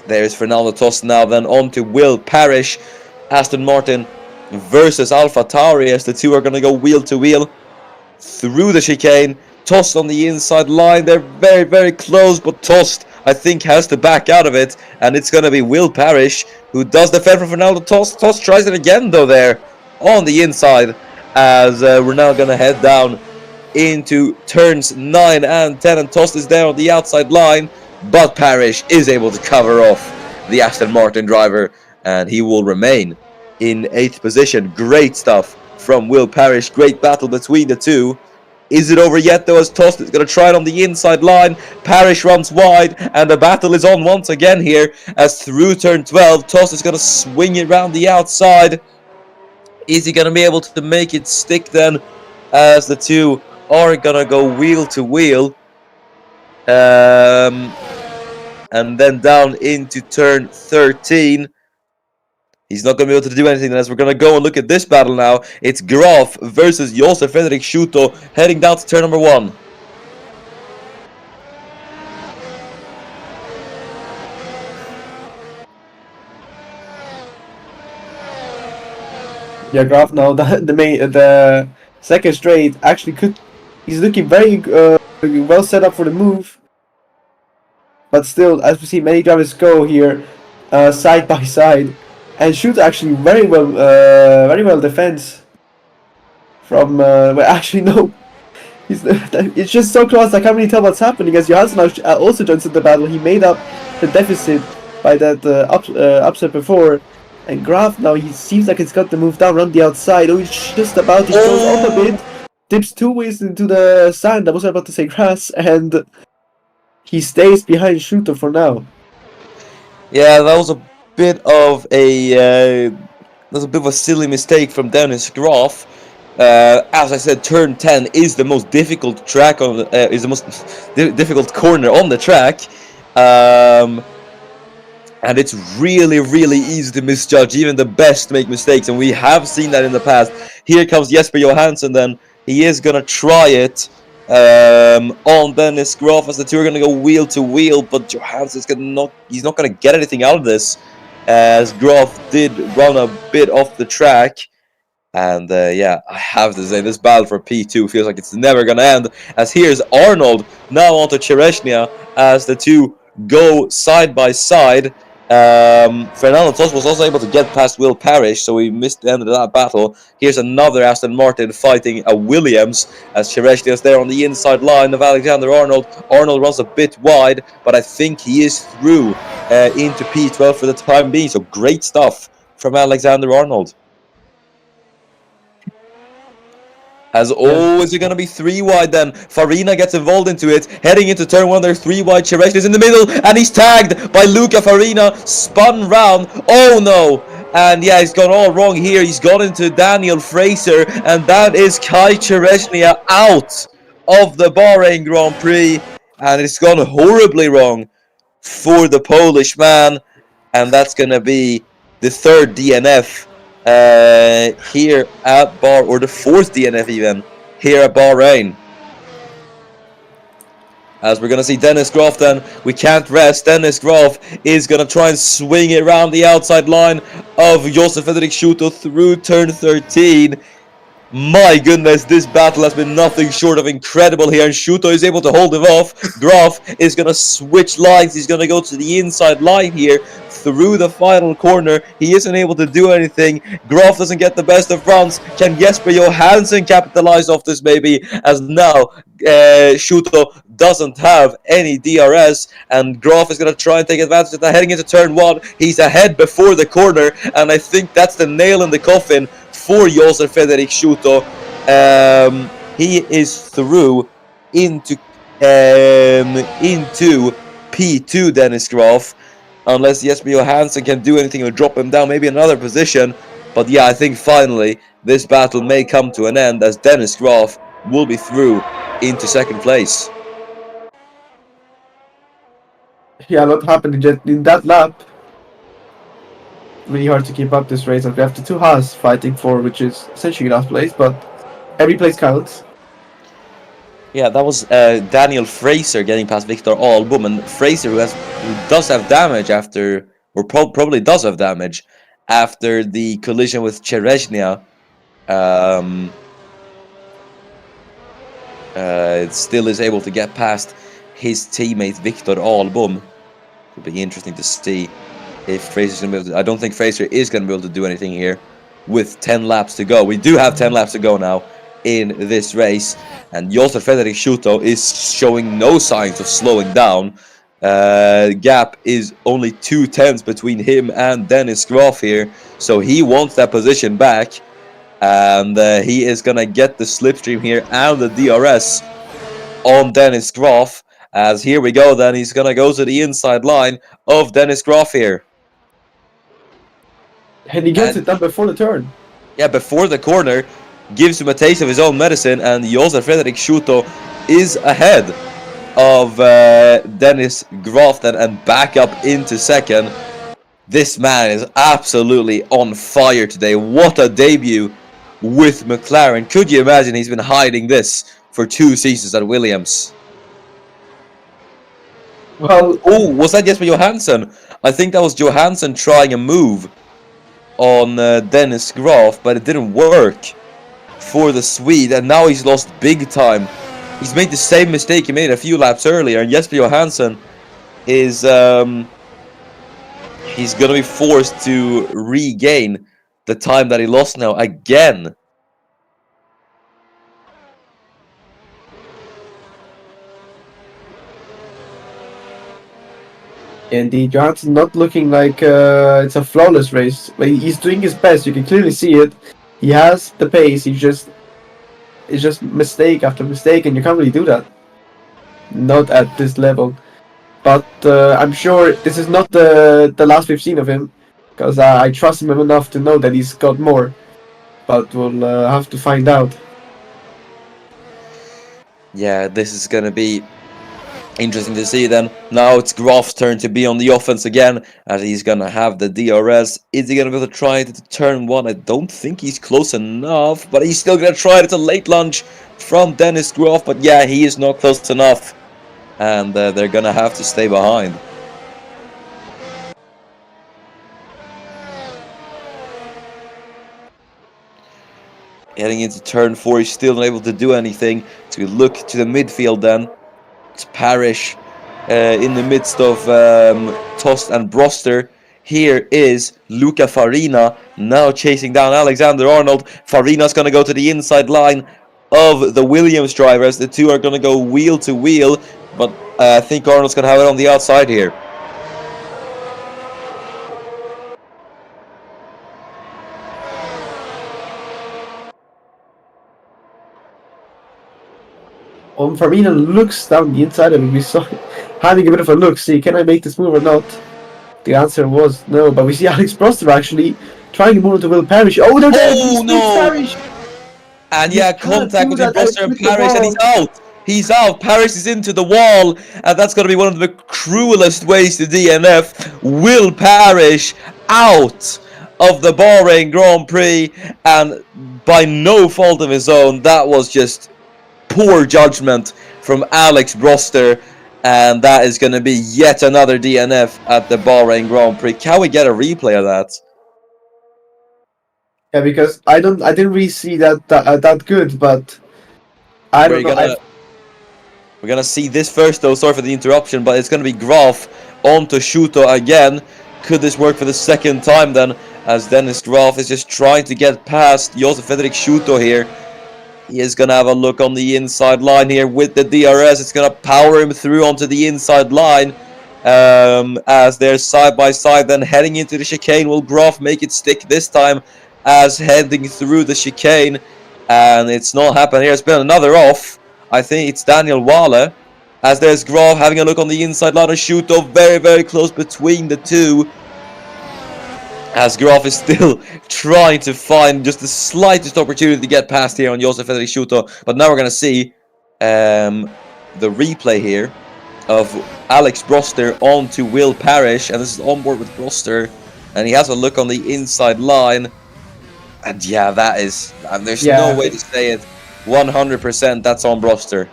There's Fernando Tost now, then on to Will Parrish. Aston Martin versus Alpha Tauri, as the two are going to go wheel to wheel through the chicane. Tost on the inside line. They're very, very close, but Tost, I think, has to back out of it, and it's going to be Will Parrish who does defend from Fernando Tost. Tost tries it again, though, there on the inside, as we're now going to head down into turns 9 and 10, and Tost is there on the outside line, but Parrish is able to cover off the Aston Martin driver, and he will remain in 8th position. Great stuff from Will Parrish. Great battle between the two. Is it over yet, though, as Tost is going to try it on the inside line? Parrish runs wide, and the battle is on once again here, as through turn 12, Tost is going to swing it around the outside. Is he going to be able to make it stick then, as the two are going to go wheel to wheel? And then down into turn 13. He's not going to be able to do anything, as we're going to go and look at this battle now. It's Groff versus Josef Frederick Schuto heading down to turn number 1. Yeah, Graf now the second straight actually could. He's looking very well set up for the move, but still, as we see many drivers go here, side by side, and shoot actually very well defense from. Well, actually no, it's just so close. I can't really tell what's happening. As Johansson also joins in the battle, he made up the deficit by that upset before. And Graf now he seems like he's got the move down around the outside. Oh, he's just about. He goes off a bit, dips two ways into the sand. I was about to say grass, and he stays behind Shuto for now. Yeah, that was a bit of a silly mistake from Dennis Graf. As I said, turn 10 is the most difficult track on is the most difficult corner on the track. And it's really, really easy to misjudge. Even the best make mistakes, and we have seen that in the past. Here comes Jesper Johansson, then. He is going to try it on Dennis Graf, as the two are going to go wheel to wheel, but Johansson's he's not going to get anything out of this, as Graf did run a bit off the track. And yeah, I have to say, this battle for P2 feels like it's never going to end, as here's Arnold now onto Chereshnia, as the two go side by side. Fernando Tost was also able to get past Will Parrish, so we missed the end of that battle. Here's another Aston Martin fighting a Williams, as Chereshnia is there on the inside line of Alexander Arnold. Arnold runs a bit wide, but I think he is through into P12 for the time being, so great stuff from Alexander Arnold. As always, you're going to be 3 wide then. Farina gets involved into it. Heading into turn 1, they're 3 wide. Chereshnia is in the middle, and he's tagged by Luca Farina. Spun round. Oh no! And yeah, he's gone all wrong here. He's gone into Daniel Fraser, and that is Kai Chereshnia out of the Bahrain Grand Prix. And it's gone horribly wrong for the Polish man. And that's going to be the 3rd DNF. Here at or the 4th DNF even here at Bahrain. As we're going to see Dennis Graf then, we can't rest. Dennis Graf is going to try and swing it around the outside line of Josef Fredrik Schuto through turn 13. My goodness, this battle has been nothing short of incredible here, and Schuto is able to hold it off. Graf is going to switch lines. He's going to go to the inside line here through the final corner. He isn't able to do anything. Graf doesn't get the best of fronts. Can Jesper Johansson capitalize off this maybe? As now Schuto doesn't have any DRS, and Graf is going to try and take advantage of that. Heading into turn 1, he's ahead before the corner, and I think that's the nail in the coffin for Josef Fredrik Schuto. He is through into P2, Dennis Graf, unless Jesper Johansson can do anything or drop him down, maybe another position. But yeah, I think finally this battle may come to an end, as Dennis Graf will be through into 2nd place. Yeah, a lot happened in that lap. Really hard to keep up this race, and we have the 2 Haas fighting for, which is essentially last place, but every place counts. Yeah, that was Daniel Fraser getting past Victor Album, and Fraser, who does have damage after, or probably does have damage after the collision with Chereshnia. It still is able to get past his teammate Victor Album. It'll be interesting to see if Fraser's going to be able to. I don't think Fraser is going to be able to do anything here with 10 laps to go. We do have 10 laps to go now in this race, and Josef Fredrik Schuto is showing no signs of slowing down. Gap is only 2/10 between him and Dennis Graf here, so he wants that position back, and he is going to get the slipstream here and the DRS on Dennis Graf. As here we go then, he's going to go to the inside line of Dennis Graf here. And he gets it done before the turn. Yeah, before the corner, gives him a taste of his own medicine, and Josef Fredrik Schuto is ahead of Dennis Graf then, and back up into 2nd. This man is absolutely on fire today. What a debut with McLaren. Could you imagine he's been hiding this for 2 seasons at Williams? Well, oh, was that Jesper Johansson? I think that was Johansson trying a move. on Dennis Graf, but it didn't work for the Swede, and now he's lost big time. He's made the same mistake he made a few laps earlier, and Jesper Johansson is he's gonna be forced to regain the time that he lost now again. Indeed, Johansson's not looking like it's a flawless race. But he's doing his best. You can clearly see it. He has the pace. It's just mistake after mistake, and you can't really do that. Not at this level. But I'm sure this is not the last we've seen of him, because I trust him enough to know that he's got more. But we'll have to find out. Yeah, this is gonna be interesting to see then. Now it's Graf's turn to be on the offense again, as he's gonna have the DRS. Is he gonna be able to try it to turn one? I don't think he's close enough, but he's still gonna try it. It's a late lunge from Dennis Graf, but yeah, he is not close enough, and they're gonna have to stay behind. Heading into turn 4, he's still not able to do anything. So we look to the midfield then. It's Parrish in the midst of Tost and Broster. Here is Luca Farina now chasing down Alexander Arnold. Farina's going to go to the inside line of the Williams drivers. The two are going to go wheel to wheel, but I think Arnold's going to have it on the outside here. Farina looks down the inside of him. We saw him having a bit of a look. See, can I make this move or not? The answer was no. But we see Alex Broster actually trying to move into Will Parrish. Oh, they're there! Oh no! Parrish. And yeah, contact between Broster and Parrish, and he's out. He's out. Parrish is into the wall, and that's going to be one of the cruelest ways to DNF. Will Parrish out of the Bahrain Grand Prix, and by no fault of his own. That was just poor judgment from Alex Broster, and that is going to be yet another DNF at the Bahrain Grand Prix. Can we get a replay of that? Yeah, because I didn't really see that good, but I don't know. We're gonna see this first though. Sorry for the interruption, but it's gonna be Graf onto Schuto again. Could this work for the second time then? As Dennis Graf is just trying to get past Josef Frederik Schuto here. He is going to have a look on the inside line here with the DRS. It's going to power him through onto the inside line. As they're side by side then heading into the chicane. Will Graf make it stick this time as heading through the chicane? And it's not happened here. It's been another off. I think it's Daniel Wale. As there's Graf having a look on the inside line of Schuto. Very, very close between the two. As Graf is still trying to find just the slightest opportunity to get past here on Josef Frederik Schuto. But now we're going to see the replay here of Alex Broster onto Will Parrish. And this is on board with Broster. And he has a look on the inside line. And yeah, that is... there's no way to say it. 100% that's on Broster.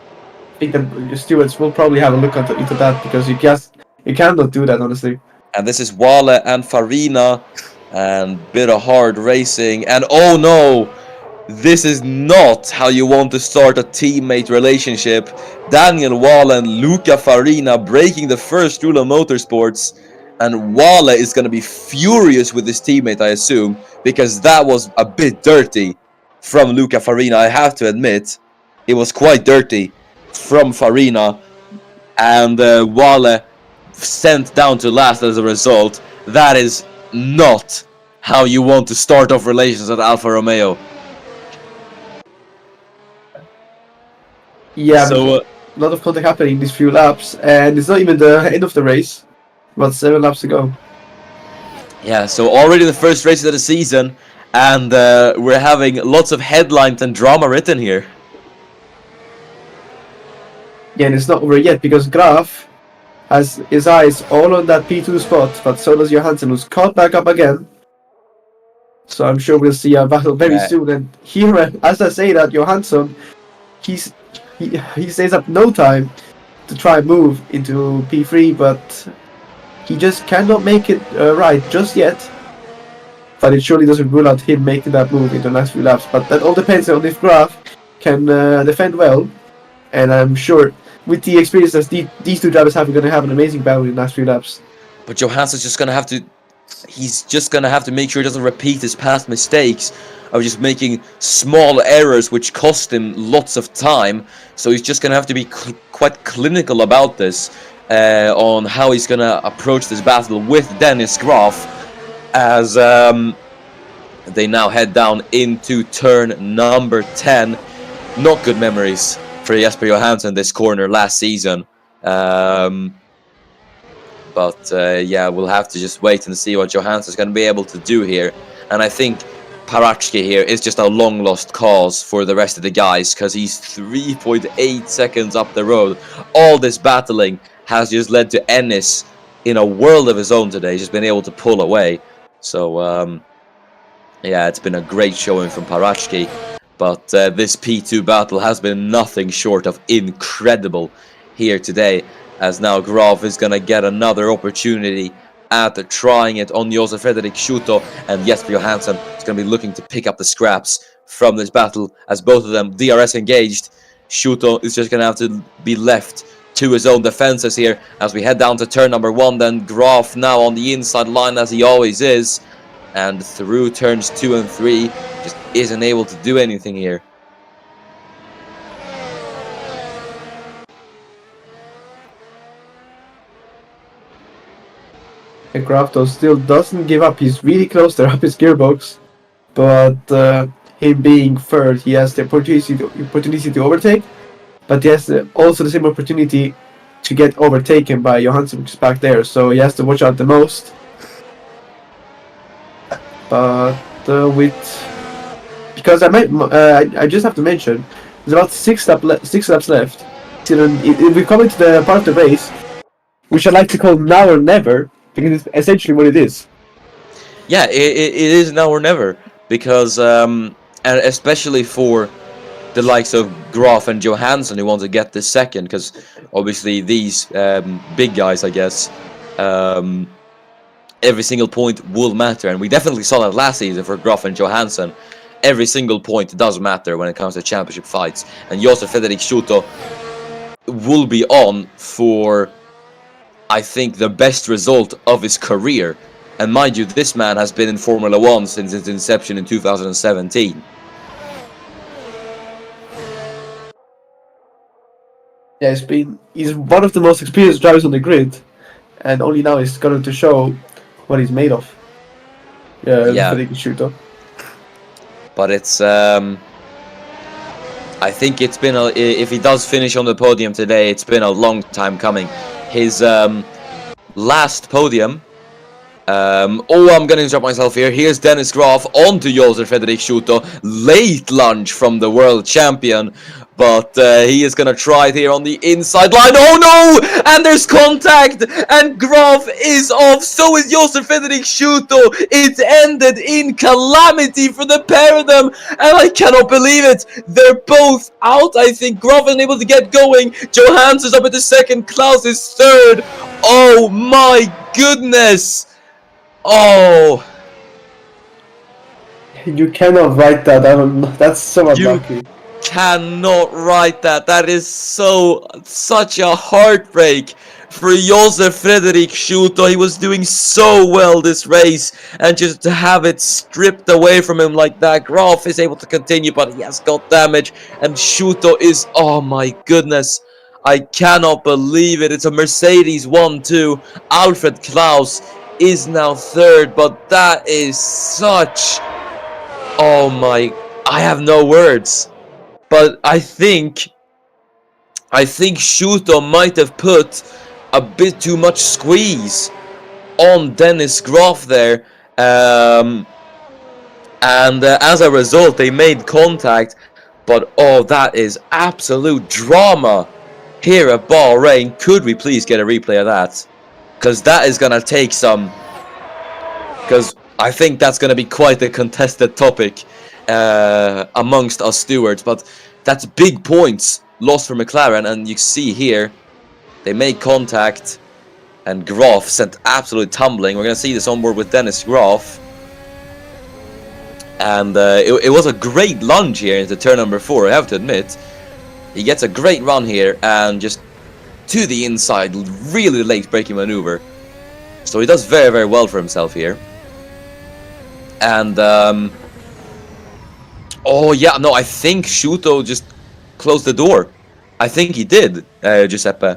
I think the stewards will probably have a look into that, because you cannot do that, honestly. And this is Wale and Farina, and bit of hard racing. And oh no, this is not how you want to start a teammate relationship. Daniel Wale and Luca Farina breaking the first rule of motorsports. And Wale is going to be furious with his teammate, I assume, because that was a bit dirty from Luca Farina. I have to admit, it was quite dirty from Farina. And Wale sent down to last as a result. That is not how you want to start off relations at Alfa Romeo. Yeah, so a lot of contact happening these few laps, and it's not even the end of the race, but 7 laps to go. Yeah, so already the first race of the season, and we're having lots of headlines and drama written here. Yeah, and it's not over yet, because Graf has his eyes all on that P2 spot, but so does Johansson, who's caught back up again. So I'm sure we'll see a battle very soon. And here, as I say that, Johansson, he stays up no time to try and move into P3, but he just cannot make it right just yet. but it surely doesn't rule out him making that move in the last few laps. But that all depends on if Graf can defend well, and I'm sure with the experience that these two drivers have, we're going to have an amazing battle in the last few laps. But Johansson's just going to have to... He's just going to have to make sure he doesn't repeat his past mistakes of just making small errors which cost him lots of time. So he's just going to have to be quite clinical about this, on how he's going to approach this battle with Dennis Graf, as they now head down into turn number 10. Not good memories for Jesper Johansson this corner last season. But yeah, we'll have to just wait and see what Johansson's going to be able to do here. And I think Paraczki here is just a long lost cause for the rest of the guys, because he's 3.8 seconds up the road. All this battling has just led to Ennis in a world of his own today. He's just been able to pull away. So yeah, it's been a great showing from Paraczki. But this P2 battle has been nothing short of incredible here today, as now Graf is going to get another opportunity at trying it on Josef Frederik Schuto, and Jesper Johansson is going to be looking to pick up the scraps from this battle, as both of them DRS engaged. Schuto is just going to have to be left to his own defenses here as we head down to turn number 1. Then Graf now on the inside line, as he always is, and through turns 2 and 3 just isn't able to do anything here. Graf though still doesn't give up. He's really close to up his gearbox, but him being third, he has the opportunity to overtake, but he has also the same opportunity to get overtaken by Johansson, which is back there. So he has to watch out the most. But because I just have to mention, there's about 6 laps left. We come into the part of the race which I like to call now or never, because it's essentially what it is. Yeah, it is now or never, because and especially for the likes of Graf and Johansson who want to get this second, because obviously these big guys, I guess, every single point will matter, and we definitely saw that last season for Graf and Johansson. Every single point does matter when it comes to championship fights, and Josef Frederik Schuto will be on for, I think, the best result of his career. And mind you, this man has been in Formula 1 since its inception in 2017. Yeah, he's one of the most experienced drivers on the grid, and only now he's going to show what he's made of. Yeah. But it's I think it's been if he does finish on the podium today, it's been a long time coming. His last podium. I'm gonna interrupt myself here. Here's Dennis Graf onto Josef Frederik Schuto. Late lunge from the world champion, but he is gonna try it here on the inside line. Oh no! And there's contact, and Graf is off. So is Josef Frederik Schuto. It ended in calamity for the pair of them, and I cannot believe it. They're both out. I think Graf isn't able to get going. Johansson's up at the second. Klaus is third. Oh my goodness! Oh, you cannot write that. That's so unlucky. You cannot write that. That is such a heartbreak for Josef Frederik Schuto. He was doing so well this race, and just to have it stripped away from him like that. Graf is able to continue, but he has got damage, and Schuto is, oh my goodness, I cannot believe it. It's a Mercedes 1-2. Alfred Klaus is now third, but that is such, oh my, I have no words. But I think Schuto might have put a bit too much squeeze on Dennis Graf there, and as a result they made contact. But oh, that is absolute drama here at Bahrain. Could we please get a replay of that? Because that is going to take some... Because I think that's going to be quite a contested topic amongst us stewards. But that's big points lost for McLaren. And you see here, they made contact. And Graf sent absolutely tumbling. We're going to see this on board with Dennis Graf. And it was a great lunge here into turn number 4, I have to admit. He gets a great run here and just to the inside, really late braking maneuver. So he does very, very well for himself here. And, oh yeah, no, I think Shuto just closed the door. I think he did, Giuseppe.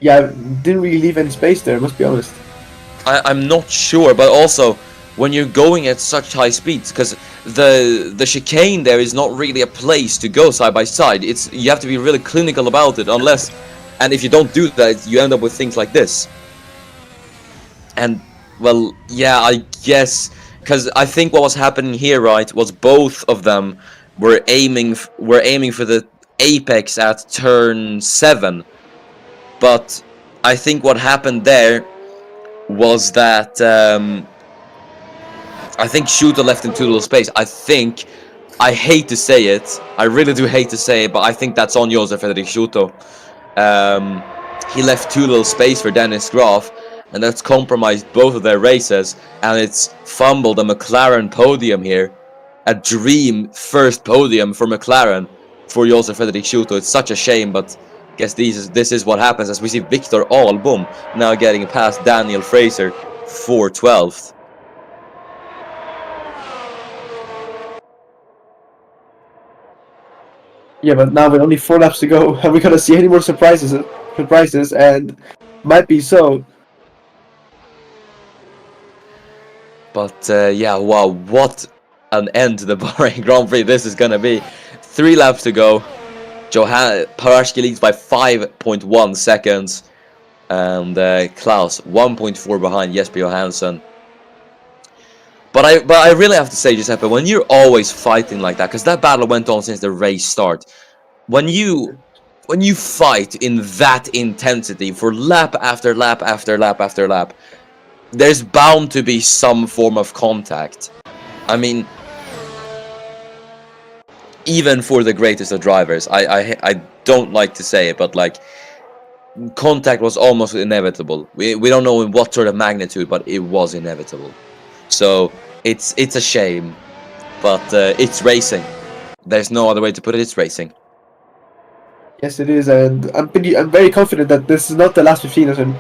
Yeah, didn't really leave any space there, must be honest. I'm not sure, but also when you're going at such high speeds, because the chicane there is not really a place to go side by side. It's you have to be really clinical about it, unless, and if you don't do that, you end up with things like this. And well, yeah, I guess because I think what was happening here, right, was both of them were aiming for the apex at turn 7, but I think what happened there was that I think Shuto left him too little space. I hate to say it, I really do hate to say it, but I think that's on Josef Fredrik Shuto. He left too little space for Dennis Graf, and that's compromised both of their races, and it's fumbled a McLaren podium here. A dream first podium for McLaren for Josef Fredrik Schuto. It's such a shame, but I guess this is what happens as we see Victor Albom now getting past Daniel Fraser for 12th. Yeah, but now with only 4 laps to go, are we gonna see any more surprises? And might be so. But yeah, wow, what an end to the Bahrain Grand Prix this is gonna be. 3 laps to go. Parashki leads by 5.1 seconds. And Klaus 1.4 behind Jesper Johansson. But I really have to say, Giuseppe, when you're always fighting like that, because that battle went on since the race start. When you fight in that intensity for lap after lap after lap after lap, there's bound to be some form of contact. I mean, even for the greatest of drivers, I don't like to say it, but like, contact was almost inevitable. We don't know in what sort of magnitude, but it was inevitable. So it's a shame, but it's racing. There's no other way to put it. It's racing. Yes, it is, and I'm very confident that this is not the last we've seen of him.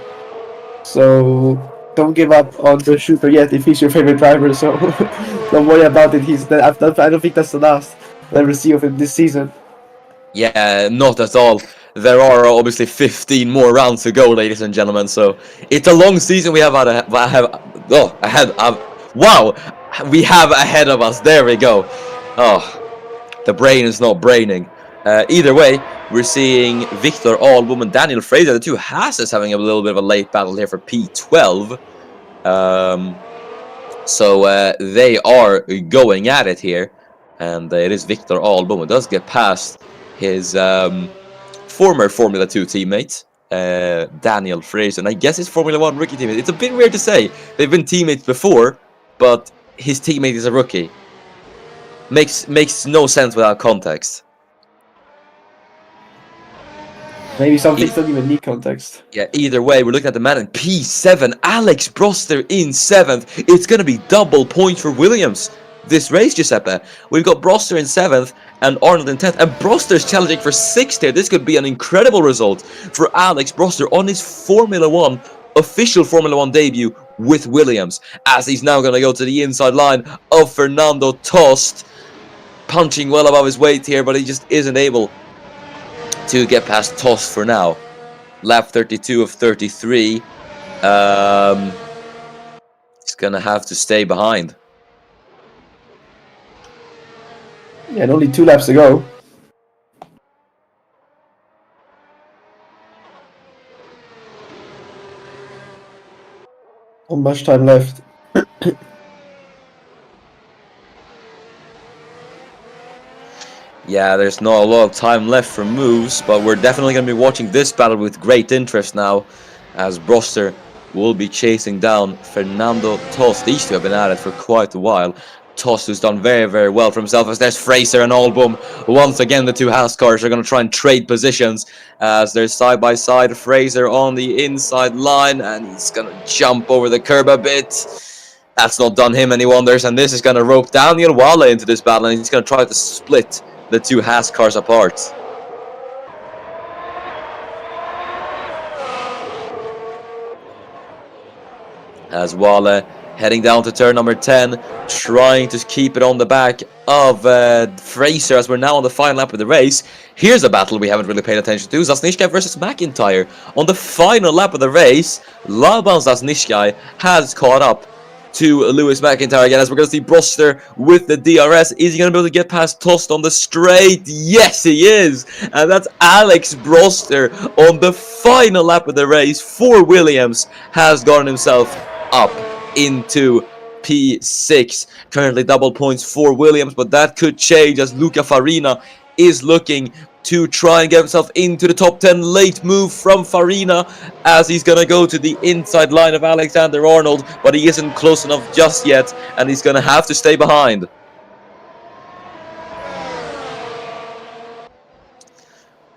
So don't give up on the shooter yet if he's your favorite driver. So don't worry about it. I don't think that's the last that we'll see of him this season. Yeah, not at all. There are obviously 15 more rounds to go, ladies and gentlemen. So it's a long season we have we have ahead of us. There we go. Oh, the brain is not braining. Either way, we're seeing Victor Albom and Daniel Fraser, the two Hasses, having a little bit of a late battle here for P12. So they are going at it here, and it is Victor Albom who does get past his former Formula 2 teammate, Daniel Fraser, and I guess his Formula 1 rookie teammate. It's a bit weird to say. They've been teammates before, but his teammate is a rookie. Makes no sense without context. Maybe some things don't even need context. Yeah, either way, we're looking at the man in P7. Alex Broster in 7th. It's going to be double points for Williams this race, Giuseppe. We've got Broster in 7th and Arnold in 10th. And Broster's challenging for 6th here. This could be an incredible result for Alex Broster on his official Formula 1 debut with Williams. As he's now going to go to the inside line of Fernando Tost. Punching well above his weight here, but he just isn't able to get past Tost for now. Lap 32 of 33. He's gonna have to stay behind. Yeah, and only 2 laps to go. Not much time left. Yeah, there's not a lot of time left for moves, but we're definitely going to be watching this battle with great interest now, as Broster will be chasing down Fernando Tost. These two have been at it for quite a while. Tost, who's done very, very well for himself, as there's Fraser and Albom. Once again, the two Haas cars are going to try and trade positions, as they're side by side. Fraser on the inside line, and he's going to jump over the curb a bit. That's not done him any wonders, and this is going to rope Daniel Wale into this battle, and he's going to try to split the two Haas cars apart. As Wale heading down to turn number 10, trying to keep it on the back of Fraser as we're now on the final lap of the race. Here's a battle we haven't really paid attention to. Zasnishkai versus McIntyre. On the final lap of the race, Laban Zasnishkai has caught up to Lewis McIntyre again, as we're going to see Broster with the DRS. Is he going to be able to get past Tost on the straight? Yes, he is! And that's Alex Broster on the final lap of the race for Williams, has gotten himself up into P6. Currently double points for Williams, but that could change as Luca Farina is looking to try and get himself into the top 10. Late move from Farina as he's going to go to the inside line of Alexander Arnold, but he isn't close enough just yet, and he's going to have to stay behind.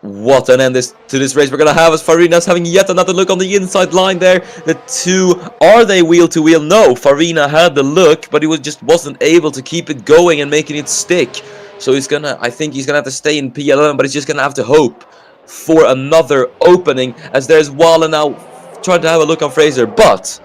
What an end to this race we're going to have, as Farina's having yet another look on the inside line there. The two, are they wheel to wheel? No, Farina had the look, but he just wasn't able to keep it going and making it stick. So I think he's going to have to stay in P11, but he's just going to have to hope for another opening, as there's Walla now trying to have a look on Fraser. But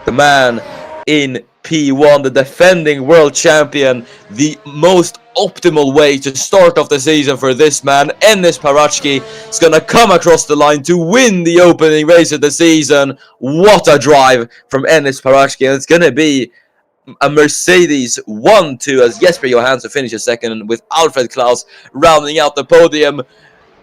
the man in P1, the defending world champion, the most optimal way to start off the season for this man, Enis Parachki, is going to come across the line to win the opening race of the season. What a drive from Enis Parachki, and it's going to be a Mercedes 1-2 as Jesper Johansson finishes second, with Alfred Klaus rounding out the podium.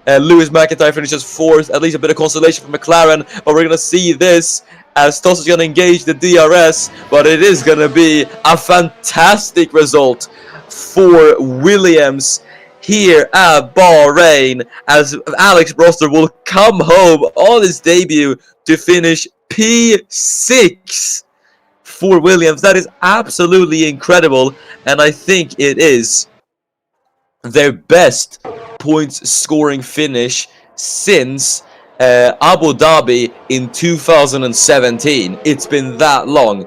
Lewis McIntyre finishes fourth, at least a bit of consolation for McLaren, but we're going to see this as Toss is going to engage the DRS, but it is going to be a fantastic result for Williams here at Bahrain, as Alex Broster will come home on his debut to finish P6 for Williams. That is absolutely incredible, and I think it is their best points scoring finish since Abu Dhabi in 2017. It's been that long.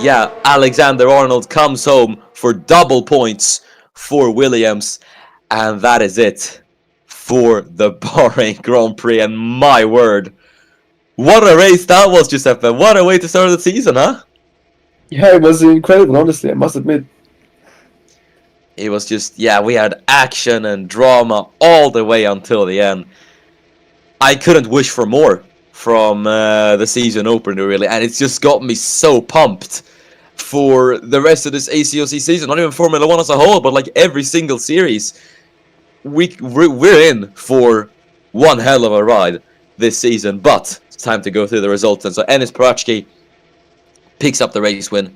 Yeah, Alexander Arnold comes home for double points for Williams, and that is it for the Bahrain Grand Prix. And my word, what a race that was, Giuseppe. What a way to start the season, huh? Yeah, it was incredible, honestly, I must admit. It was just, yeah, we had action and drama all the way until the end. I couldn't wish for more from the season opener, really, and it's just got me so pumped for the rest of this ACOC season. Not even Formula 1 as a whole, but like every single series. We're in for one hell of a ride this season, but it's time to go through the results. And so Enis Parachki picks up the race win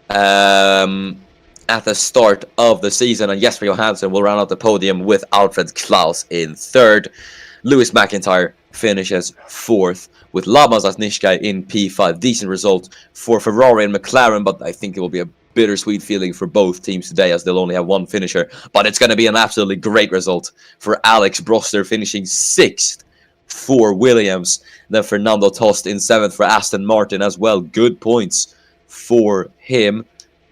at the start of the season, and Jesper Johansson will round out the podium with Alfred Klaus in third. Lewis McIntyre finishes fourth, with Laban Zasnishkai in P5. Decent result for Ferrari and McLaren, but I think it will be a bittersweet feeling for both teams today, as they'll only have one finisher. But it's going to be an absolutely great result for Alex Broster, finishing sixth for Williams. Then Fernando Tost in seventh for Aston Martin as well. Good points for him.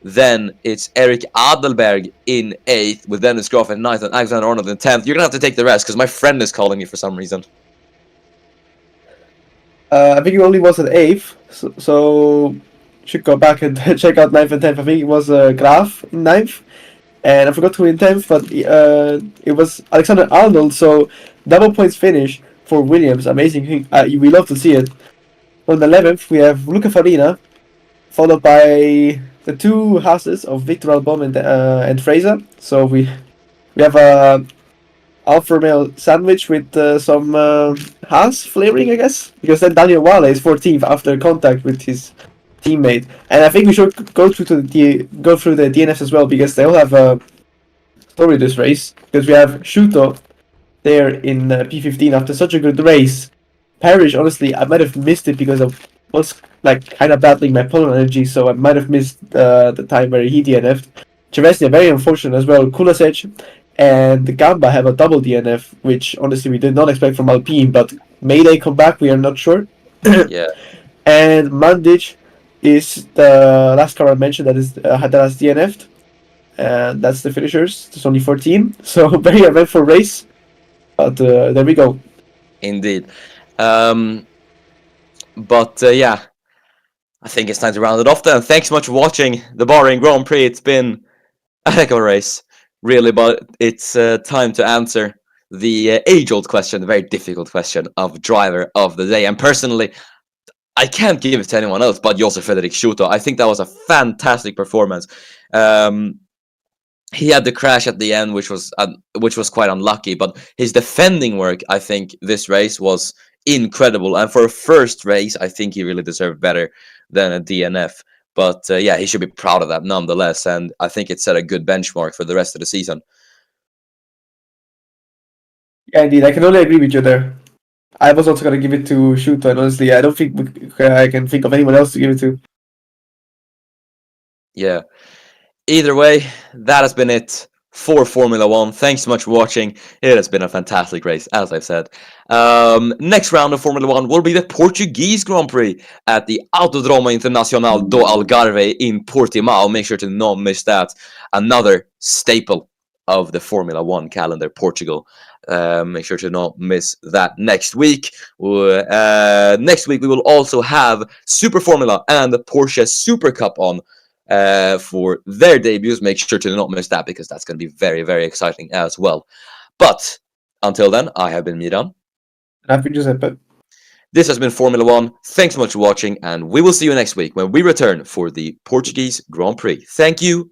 Then it's Eric Adelberg in 8th, with Dennis Groff in 9th and Alexander Arnold in 10th. You're going to have to take the rest, because my friend is calling me for some reason. I think it only was at 8th, so should go back and check out 9th and 10th. I think it was Graf in 9th, and I forgot who in 10th, but it was Alexander Arnold, so double points finish for Williams. Amazing. We love to see it. On the 11th, we have Luca Farina, followed by the two houses of Victor Albom and Fraser. So we have a Alfa Romeo sandwich with some Haas flavoring, I guess, because then Daniel Wale is 14th after contact with his teammate. And I think we should go through the DNFs as well, because they all have a story this race. Because we have Shuto there in P15 after such a good race. Parrish, honestly, I might have missed it because I was like kind of battling my pollen allergy, so I might have missed the time where he DNF'd. Chavesnia, very unfortunate as well. Kulasec and Gamba have a double DNF, which honestly we did not expect from Alpine, but may they come back, we are not sure. Yeah, And Mandic is the last car I mentioned that is that has DNF'd, and that's the finishers. There's only 14, so very eventful race. But there we go. indeed. Um, but yeah, I think it's time to round it off then. Thanks so much for watching the Bahrain Grand Prix. It's been a heck of a race, really, but it's time to answer the age-old question, the very difficult question of driver of the day. And personally, I can't give it to anyone else but Josef Frederick Schuto. I think that was a fantastic performance. Um, he had the crash at the end, which was quite unlucky. But his defending work, I think, this race was incredible. And for a first race, I think he really deserved better than a DNF. But yeah, he should be proud of that nonetheless. And I think it set a good benchmark for the rest of the season. Yeah, indeed, I can only agree with you there. I was also gonna give it to Shuto, and honestly, I don't think I can think of anyone else to give it to. Yeah. Either way, that has been it for Formula One. Thanks so much for watching. It has been a fantastic race, as I've said. Next round of Formula One will be the Portuguese Grand Prix at the Autodromo Internacional do Algarve in Portimao. Make sure to not miss that. Another staple of the Formula One calendar, Portugal. Make sure to not miss that next week. Next week, we will also have Super Formula and the Porsche Super Cup on for their debuts. Make sure to not miss that because that's going to be very, very exciting as well. But until then, I have been Miran. Happy Giuseppe. This has been Formula One. Thanks so much for watching, and we will see you next week when we return for the Portuguese Grand Prix. Thank you